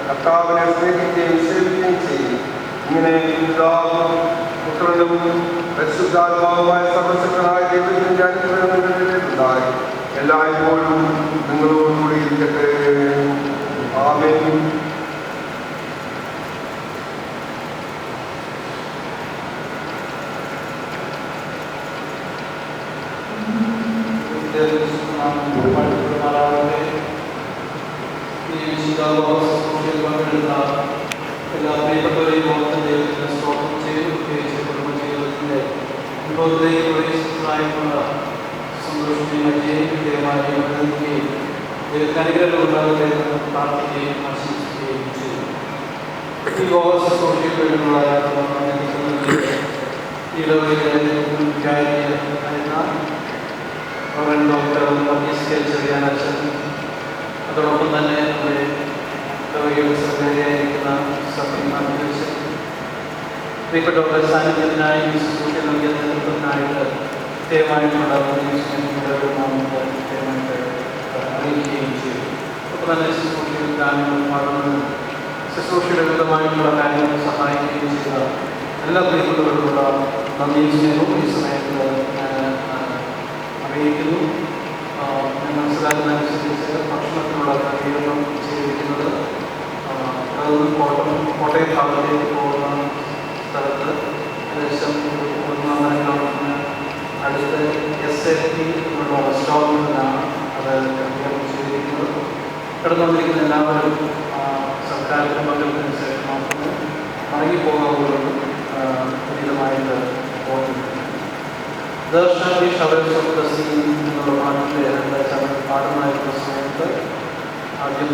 കർത്താവിനെ സ്നേഹിക്കുകയും സേവിക്കുകയും ചെയ്യും. ഇങ്ങനെ പിതാവും പുത്രനും പരിശുദ്ധാത്മാവുമായ സർവശക്തനായ ദൈവത്തിന്റെ അനുഗ്രഹങ്ങളുണ്ടായി എല്ലായ്പ്പോഴും നിങ്ങളോടുകൂടി ഇരിക്കട്ടെ. ആമേൻ. എല്ലാ പ്രിയപ്പെട്ടവരെയും ഓർത്ത് ദൈവത്തിന് സ്തോത്രം ചെയ്തു. പ്രത്യേകിച്ച് കുടുംബജീവിതത്തിൻ്റെ അനുഭവത്തിലേക്ക് പ്രവേശിച്ചതായിട്ടുള്ള സന്തോഷത്തെയും അജയത്തെയും അഭിനന്ദിക്കുകയും ദൈവത്തിന് അനുഗ്രഹം ഉണ്ടാകട്ടെ എന്ന് പ്രാർത്ഥിക്കുകയും ആശംസിക്കുകയും ചെയ്തു. ഈ യോഗ ശുശ്രൂഷയിൽ വേണ്ടിയുള്ള ഇടവകളിലെ വിചാരിക്കുന്ന ഡോക്ടർ വർഗീസ് കെ ചെറിയാനച്ഛൻ, അതോടൊപ്പം തന്നെ നമ്മുടെ ഇടവകയുടെ സെക്രട്ടറിയായിരിക്കുന്ന സത്യനാഥ്, പ്രിയപ്പെട്ടവരുടെ സാന്നിധ്യത്തിനായി ഈ ശുശ്രൂഷ നൽകിയ നേതൃത്വത്തിനായിട്ട് പ്രത്യേകമായിട്ടുള്ള അറിയിക്കുകയും ചെയ്തു. ഒപ്പം തന്നെ ശുശ്രൂഷയിൽ ഗാനങ്ങൾ പാടുന്നതും ശുശ്രൂഷയുടെ വിധമായിട്ടുള്ള കാര്യങ്ങൾ സഹായിക്കുകയും ചെയ്ത എല്ലാ പ്രിയപ്പെട്ടവരോടുള്ള നന്ദിയും സ്നേഹവും ഈ സമയത്ത് അറിയിക്കുന്നു. ഞാൻ മനസ്സിലാക്കുന്നതനുസരിച്ച് ഭക്ഷണത്തിനുള്ള ക്രമീകരണം ചെയ്തിരിക്കുന്നത് കോട്ടയം ഭാഗത്തേക്ക് പോകുന്ന സ്ഥലത്ത് ഏകദേശം 1 കിലോമീറ്ററിന് അടുത്ത് SFT എന്നുള്ള റെസ്റ്റോറൻറ്റിലാണ് അത് ക്രമീകരണം ചെയ്തിരിക്കുന്നത്. കിടന്നുകൊണ്ടിരിക്കുന്ന എല്ലാവരും സർക്കാരിൻ്റെ പങ്കെടുത്തതിന് ശേഷം മാത്രമേ മടങ്ങിപ്പോകാവുള്ളൂ ഉചിതമായിട്ട് പോകുന്നു. ദർശനത്തിൽ ശബരസ്വപ്രസി എന്നുള്ള പാട്ടിൻ്റെ പാടുന്നതായിട്ടുള്ള സമയത്ത് ആദ്യം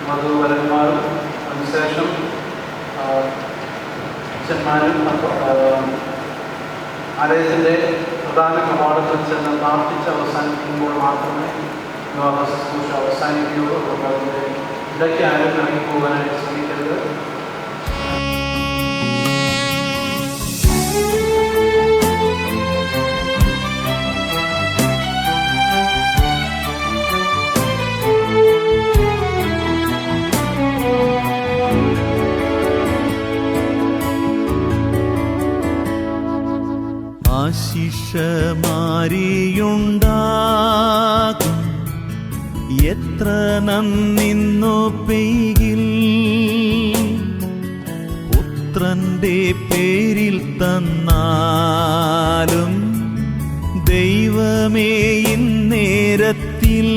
മധുവരന്മാരും അതിനുശേഷം അച്ഛന്മാരും ആലയത്തിൻ്റെ പ്രധാന കവാടത്തിൽ ചെന്ന് പ്രാർത്ഥിച്ച് അവസാനിക്കുമ്പോൾ മാത്രമേ വിവാഹ ശുശ്രൂഷ അവസാനിക്കുകയുള്ളൂ. അതുകൊണ്ട് അതിൻ്റെ ഇടയ്ക്ക് ആരും ഇറങ്ങിപ്പോകാനായിട്ട് ശ്രമിക്കരുത്. ആശിഷമാരിയുണ്ടാകും എത്ര നന്നിന്നു പെയ്യിൽ പുത്രന്റെ പേരിൽ തന്നാലും ദൈവമേ ഇന്നേരത്തിൽ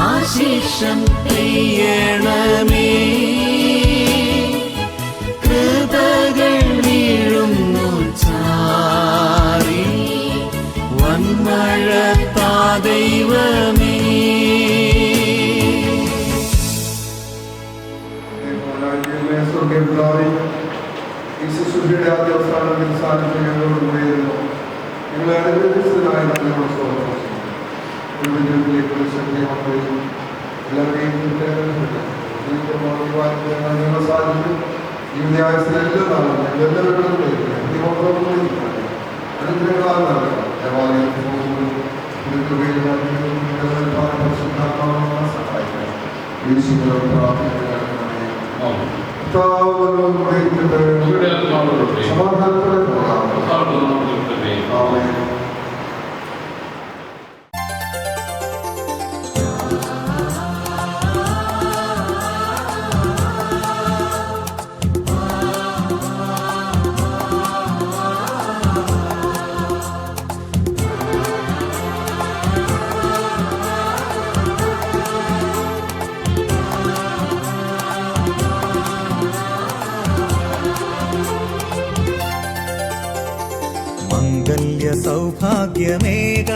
ആശിഷം പെയ്യണമേ, കൃപകൾ വീഴുന്നു ചാരി വന്മഴ താ ദൈവമേ. ഈ ശുശ്രൂഷയുടെ ആദ്യ അവസാനത്തിൽ സാന്നിധ്യം ഞങ്ങളോട് കൂടിയിരുന്നു. നിങ്ങളെ അനുഗ്രഹിച്ചതിനായി നമ്മളോട് സ്തോത്രം ചെയ്യുന്നു. ജീവിതത്തിലേക്കുള്ള ശക്തിയാക്കുകയും എല്ലാവരെയും ഞങ്ങൾ സാധിക്കും. ജീവിതാവസ്ഥയിലെല്ലാം നാളും ഞങ്ങളെല്ലാവരും അനുഗ്രഹങ്ങളാൽ നൽകാം. ദേവാലയത്തിൽ സഹായിക്കാം. യേശുവിനോട് പ്രാർത്ഥിക്കുകയാണ്. സമാധാനത്തോടെ പോകാം. ആമേൻ. സൗഭാഗ്യമേകാൻ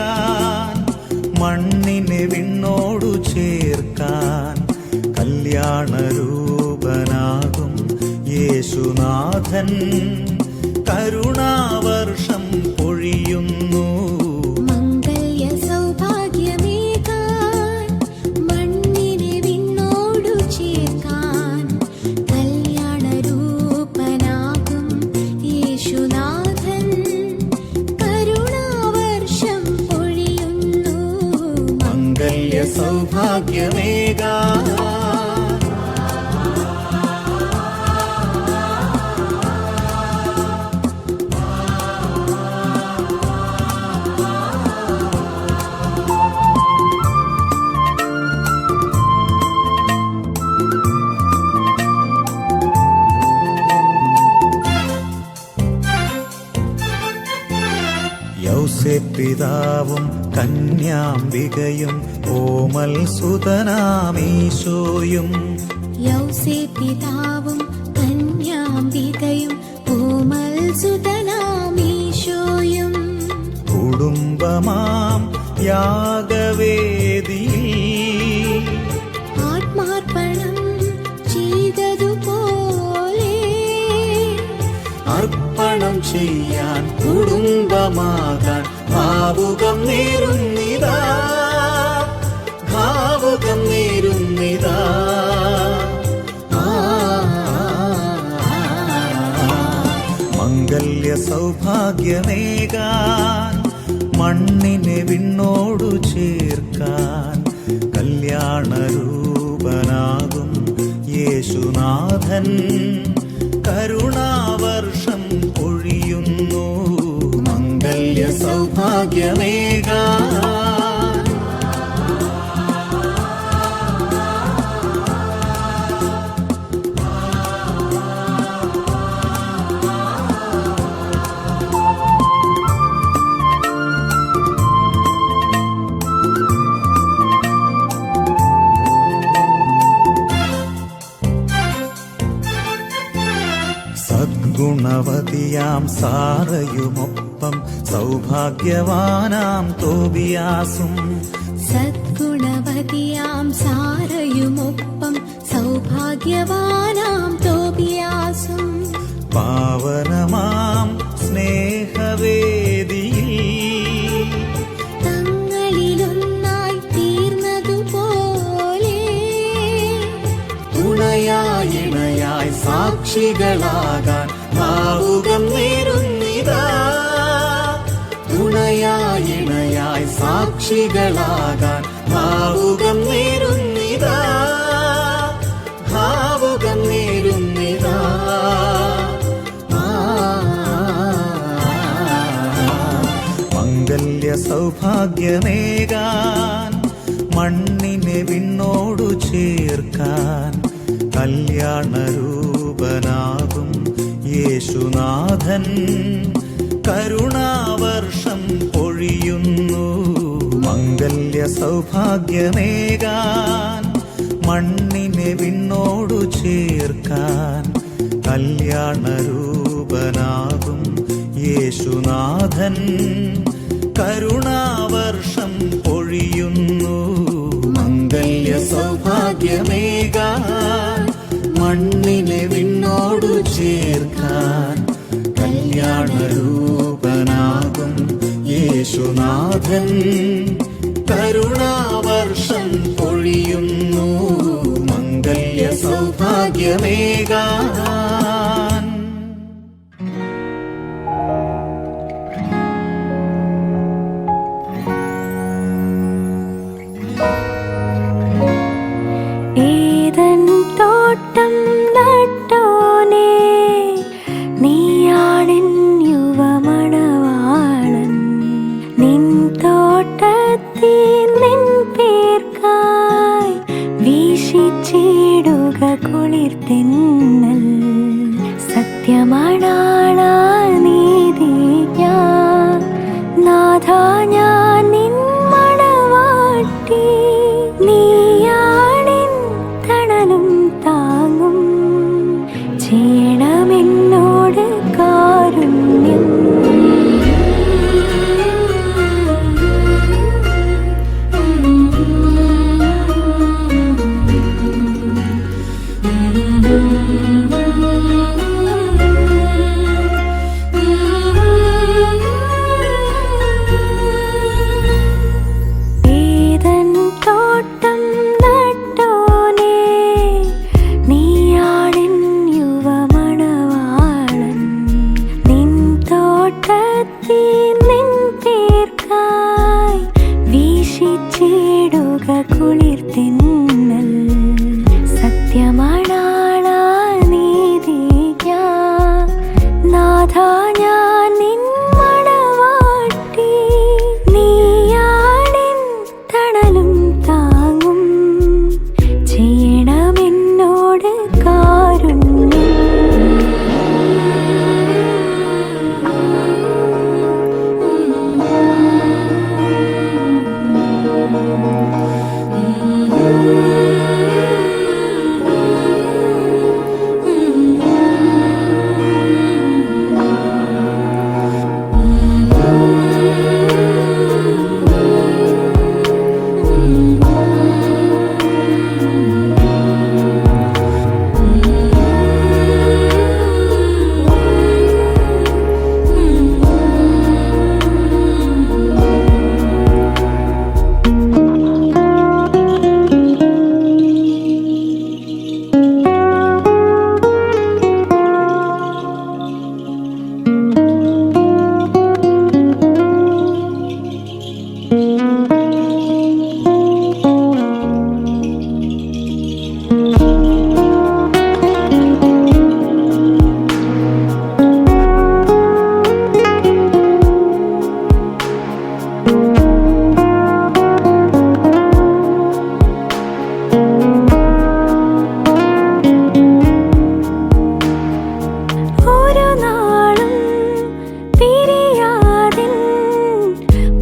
മണ്ണിനെ വിണ്ണോടു ചേർക്കാൻ കല്യാണരൂപനാകും യേശുനാഥൻ കരുണാവർഷം പൊഴിയുന്നു. മംഗല്യ സൗഭാഗ്യമേകാൻ മണ്ണിനെ വിണ്ണോടു ചേർക്കാൻ കല്യാണരൂപനാകും യേശുനാഥൻ കരുണാവർഷം പൊഴിയുന്നു. മംഗല്യ സൗഭാഗ്യമേകാൻ യൗസേപ്പിതാവും കന്യാംബികയും ഓമൽ സുതനാമീശോയും. യൗസേപ്പിതാവും കന്യാംബികയും ഓമൽ സുതനാമീശോയും കുടുംബമാം യാഗവേദിയിൽ ആത്മാർപ്പണം ചെയ്തതുപോലെ അർപ്പണം ചെയ്യാൻ കുടുംബമാകാൻ ഭാവുകം നേരുന്നിതാ, ഭാവുകം നേരുന്നിതാ. മംഗല്യ സൗഭാഗ്യമേകാൻ മണ്ണിനെ വിണ്ണോടു ചേർക്കാൻ കല്യാണരൂപനാകും യേശുനാഥൻ കരുണാവർഷം പൊഴിയുന്നു. മംഗല്യ സൗഭാഗ്യമേകാൻ സദ്ഗുണവതിയാം സാറയുമൊപ്പം സൗഭാഗ്യവാനാം തോബിയാസും. സദ്ഗുണവതിയാം സാറയുമൊപ്പം സൗഭാഗ്യവാനാം തോബിയാസും പാവനമാം സ്നേഹവേദിയിൽ തങ്ങളിലൊന്നായി തീർന്നതുപോലെ തുണയായി ഇണയായി സാക്ഷികളാകാൻ ഭാവുകം നേരുന്നിതാ, തുണയായി ഇണയായി സാക്ഷികളാകാൻ ഭാവുകം നേരുന്നിതാ, ഭാവുകം നേരുന്നിതാ. മംഗല്യ സൗഭാഗ്യമേകാൻ മണ്ണിനെ വിണ്ണോടു ചേർക്കാൻ കല്യാണരൂപനാകും യേശുനാഥൻ കരുണാവർഷം പൊഴിയുന്നു. മംഗല്യ സൗഭാഗ്യമേകാൻ മണ്ണിനെ വിണ്ണോടു ചേർക്കാൻ കല്യാണരൂപനാകും യേശുനാഥൻ കരുണാവർഷം പൊഴിയുന്നു. മംഗല്യ സൗഭാഗ്യമേകാൻ മണ്ണിനെ വിണ്ണോടു ചേർക്കാൻ കല്യാണരൂപനാകും യേശുനാഥൻ കരുണാവർഷം പൊഴിയുന്നു. മംഗല്യ സൗഭാഗ്യമേകാൻ ഏതൻ തോട്ടം നട്ടോനേ നീയാണെൻ യുവമണവാളൻ നിൻ തോട്ടത്തിൽ നിൻ പേർക്കായി വീശിച്ചിടുക കുളിർതെന്നൽ സത്യമണാളാ നീതി ഞാൻ നാഥാ ഞാൻ നിൻ മണവാട്ടി നീയാണിൻ തണലും താങ്ങും ചെയ്യണമെന്നോട് കാരുണ്യം തോട്ടത്തിൽ നിൻ പേർക്കായി വീശിച്ചിടുക കുളിർത്തിന്നൽ സത്യമാണാളാ നീതി ഞാൻ നാഥ ഞാൻ നിൻ മണവാട്ടി നീയാണിൻ തണലും താങ്ങും ചെയ്യണമെന്നോട് കാരുണ്യം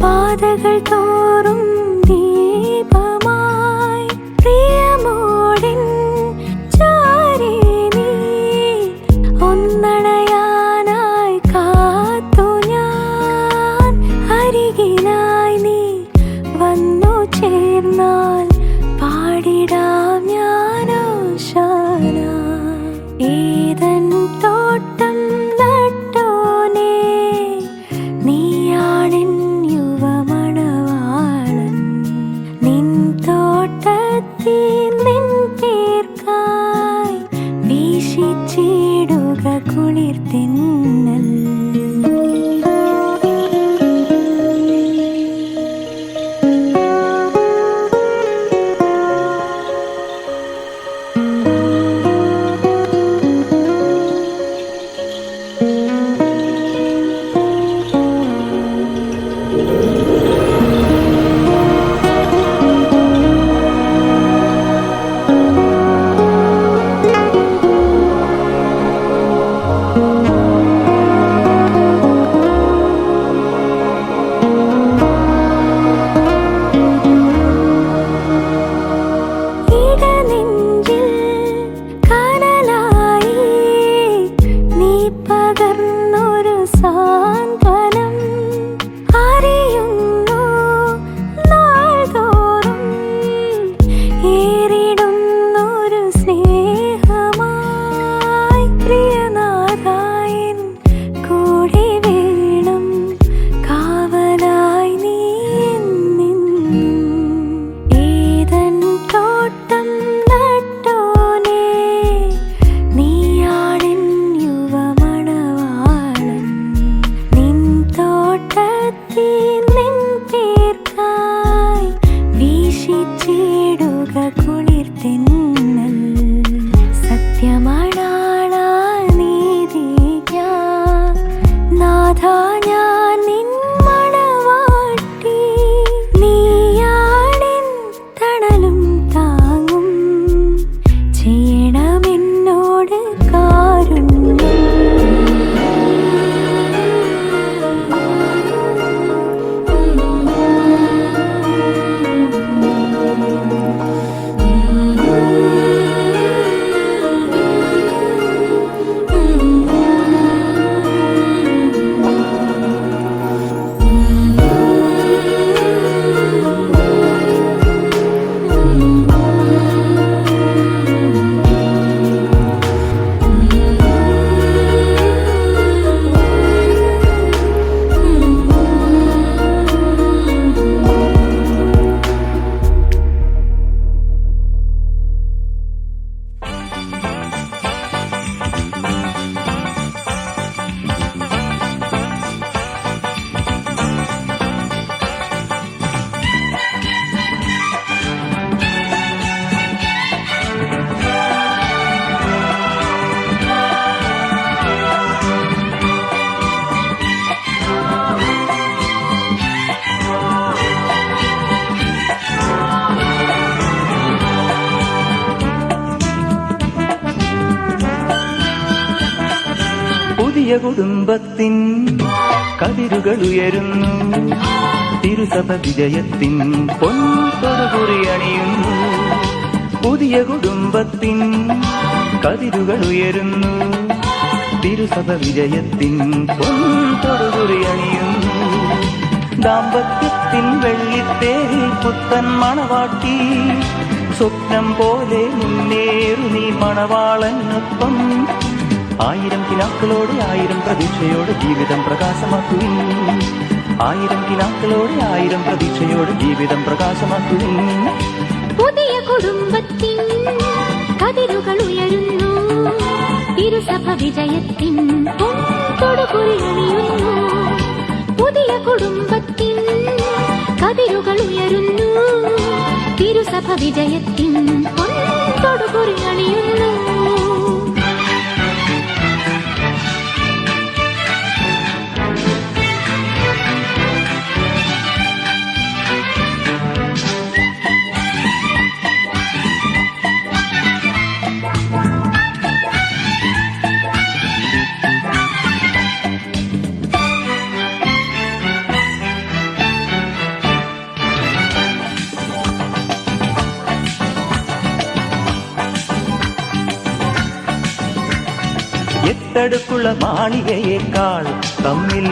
പാതകൾ തോറും ദീപമായി പ്രിയമോടിൻ ചാരേ നീ ഒന്നണയാനായി കാത്തു ഞാൻ അരികിലായി നീ വന്നു ചേർന്നാൽ പാടിടാം ഞാനോശാന ഏതൻ തോട്ടം നട്ടോനേ നീയാണിൻ യുവമണവാളൻ നിൻ തോട്ടത്തിൽ നിൻ പേർക്കായി വീശിച്ചിടുക കുളിർത്തിന്നൽ കുടുംബത്തിൻ കതിരുകൾ ഉയരുന്നു, തിരുസഭ വിജയത്തിൻ പൊൻതൊടുകുറി അണിയുന്നു. പുതിയ കുടുംബത്തിൻ കതിരുകൾ ഉയരുന്നു, തിരുസഭ വിജയത്തിൻ പൊൻതൊടുകുറി അണിയുന്നു. ദാമ്പത്യത്തിൻ വെള്ളിത്തേരിൽ പുത്തൻ മണവാട്ടി, സ്വപ്നം പോലെ മുന്നേറു നീ മണവാളനൊപ്പം. 1000 കിനാക്കളോടെ 1000 പ്രതീക്ഷയോടെ ജീവിതം പ്രകാശമാക്കുവിൻ. 1000 കിനാക്കളോടെ 1000 പ്രതീക്ഷയോടെ ജീവിതം പ്രകാശമാക്കുവിൻ. പുതിയ കുടുംബത്തിൻ കതിരുകൾ ഉയരുന്നു, തിരുസഭ വിജയത്തിൻ പൊൻതൊടുകുറി അണിയുന്നു. പുതിയ കുടുംബത്തിൻ കതിരുകൾ ഉയരുന്നു, തിരുസഭ വിജയത്തിൻ പൊൻതൊടുകുറി അണിയുന്നു. എട്ടടുക്കുള്ള മാളികയേക്കാൾ തമ്മിൽ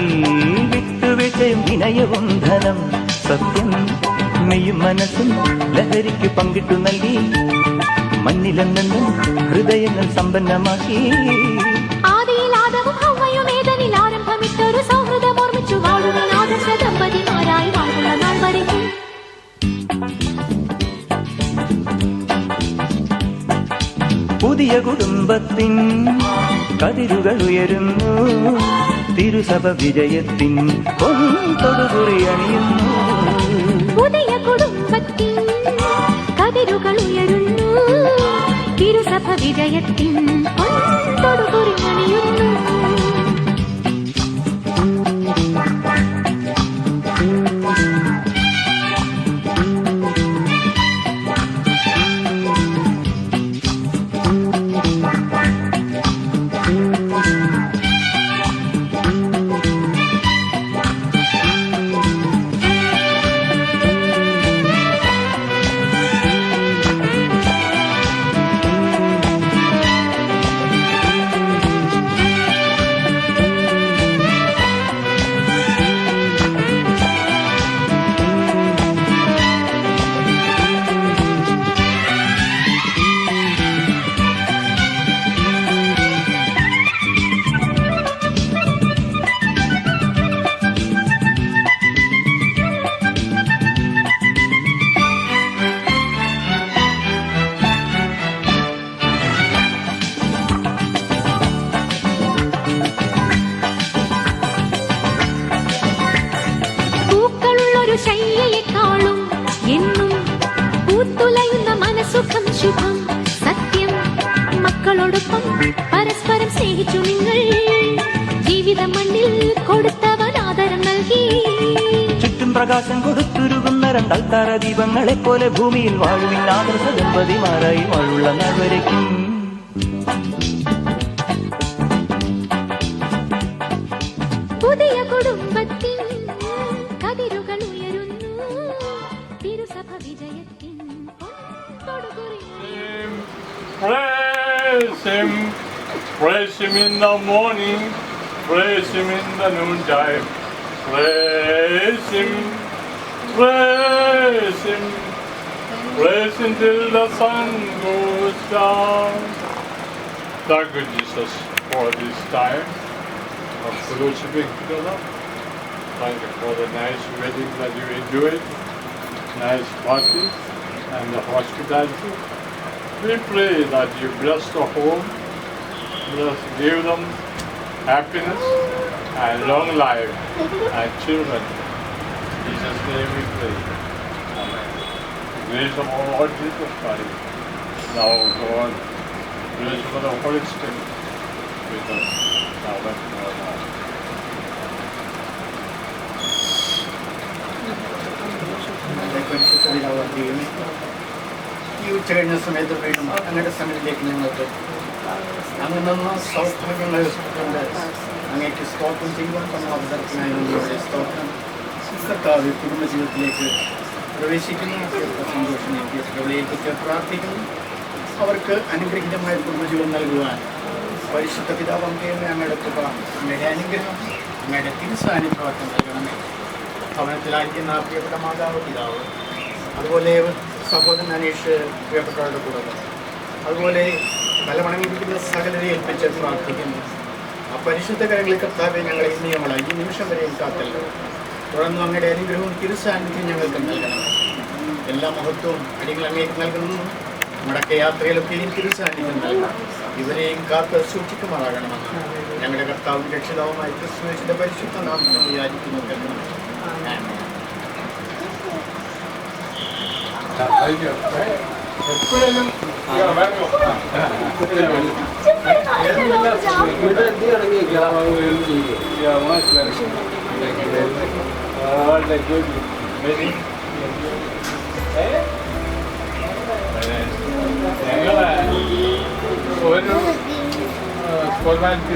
വിട്ടുവീഴ്ചയും വിനയവും ധനം. സത്യം മെയ്യും മനസ്സും ലഹരിക്ക് പങ്കിട്ടു നൽകി, മണ്ണിലെന്നെന്നും ഹൃദയങ്ങൾ സമ്പന്നമാക്കി. ആദിയിൽ ആദവും ഹവ്വയും ഏദനിൽ ആരംഭമിട്ടൊരു സൗഹൃദം ഓർമ്മിച്ചു വാഴുവിൻ ആദർശ ദമ്പതിമാരായി വാഴുള്ള നാൾ വരയ്ക്കും. പുതിയ കുടുംബത്തിൻ കതിരുകൾ ഉയരുന്നു, തിരുസഭ വിജയത്തിൻ പൊൻതൊടുകുറി അണിയുന്നു. പുതിയ കുടുംബത്തിൻ കതിരുകൾ ഉയരുന്നു, തിരുസഭ വിജയത്തിൻ പൊൻതൊടുകുറി അണിയുന്നു. ശയ്യയെക്കാളും എന്നും പൂത്തുലയുന്ന മനസുഖം ശുഭം. സത്യം മക്കളോടൊപ്പം പരസ്പരം സ്നേഹിച്ചു നിങ്ങൾ, ജീവിത മണ്ണിൽ കൊടുത്തവൻ ആദരം നൽകി. ചുറ്റും പ്രകാശം കൊടുത്തുരുകുന്ന രണ്ടാൽത്താര ദീപങ്ങളെ പോലെ ഭൂമിയിൽ വാഴുവിൻ ആദർശ ദമ്പതിമാരായി വാഴുള്ള നാൾ വരയ്ക്കും. പുതിയ കുടുംബത്തിൻ കതിരുകൾ ഉയരുന്നു, തിരുസഭ വിജയത്തിൻ പൊൻതൊടുകുറി. Praise Him, praise Him in the morning, praise Him in the noontime, praise Him, praise Him, praise Him till the sun goes down. Thank you, Jesus, for this time of fellowshipping together. Thank you for the nice wedding that you enjoyed, nice party, and the hospitality. We pray that you bless the home, give them happiness and long life and children. In Jesus' name we pray. Amen. The grace of our Lord Jesus Christ, now God, grace of the Holy Spirit, with us now and forevermore. ഈ ഉച്ച കഴിഞ്ഞ സമയത്ത് വീണ്ടും അങ്ങയുടെ സമയത്തിലേക്ക് ഞങ്ങൾക്ക് അങ്ങ് നിന്ന് സൗഭാഗ്യങ്ങൾ കൊണ്ട് അങ്ങേക്ക് സ്തോത്രം ചെയ്യുവാൻ തന്ന അവസരത്തിനായി നമ്മളുടെ സ്തോത്രം. കർത്താവ് കുടുംബജീവിതത്തിലേക്ക് പ്രവേശിക്കുന്ന സന്തോഷം എനിക്ക് പ്രാർത്ഥിക്കുന്നു. അവർക്ക് അനുഗ്രഹീതമായ കുടുംബജീവൻ നൽകുവാൻ പരിശുദ്ധ പിതാവ് അങ്ങേമേ അങ്ങയുടെ കൃപ, അങ്ങയുടെ അനുഗ്രഹം, അങ്ങയുടെ തിരുസാന്നിധ്യമാക്കി നൽകണമേ. ഭവനത്തിലായിരിക്കുന്ന പ്രിയപ്പെട്ട മാതാവ്, പിതാവ്, അതുപോലെ സഹോദരൻ അനീഷ്, പ്രിയപ്പെട്ടവരുടെ കുടുംബം, അതുപോലെ ബലമണങ്ങിയിരിക്കുന്ന സകലരെ ഏൽപ്പിച്ച് പ്രാർത്ഥിക്കുന്നു. ആ പരിശുദ്ധ കരങ്ങളിൽ കർത്താവെ ഞങ്ങളെ ഇനി നമ്മളെ ഈ നിമിഷം വരെയും കാത്തല്ലോ. തുടർന്ന് അങ്ങയുടെ അനുഗ്രഹവും തിരുസാന്നിധ്യം ഞങ്ങൾക്ക് നൽകണം. എല്ലാ മഹത്വവും അടികൾ അങ്ങേക്ക് നൽകുന്നു. നമ്മുടെയൊക്കെ യാത്രയിലൊക്കെയും തിരുസാന്നിധ്യം നൽകണം. ഇവരെയും കാത്ത് സൂക്ഷിക്കുമാറാകണമെന്ന് ഞങ്ങളുടെ കർത്താവും രക്ഷിതാവുമായ ക്രിസ്തുവിന്റെ പരിശുദ്ധ നാമത്തിൽ വിചാരിക്കുന്നു. എപ്പോഴും ഞങ്ങള് ഒരു ഫോർമാലിറ്റി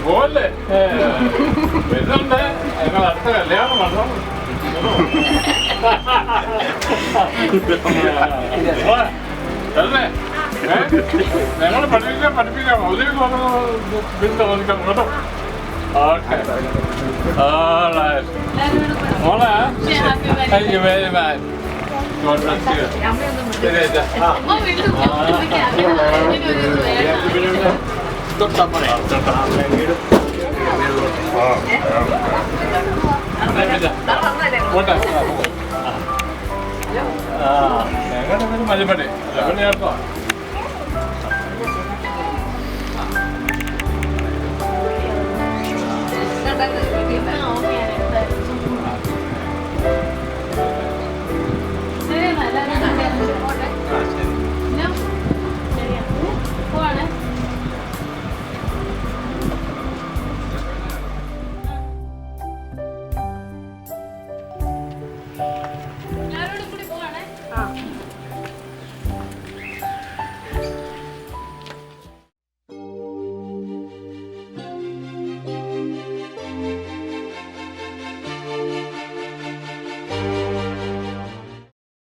പോലെ വരുന്നുണ്ട്. ഞങ്ങൾ അടുത്ത കല്യാണം വന്നു. അല്ലേ ഞങ്ങൾ പഠിപ്പിക്കാം ഒന്നിനും ചോദിക്കണം കേട്ടോ. ഓക്കെ മോളെ thank you very much. God bless you. ശരി ഞങ്ങളുടെ മതിപ്പടി മതിപ്പടി കേട്ടോ. Thank you.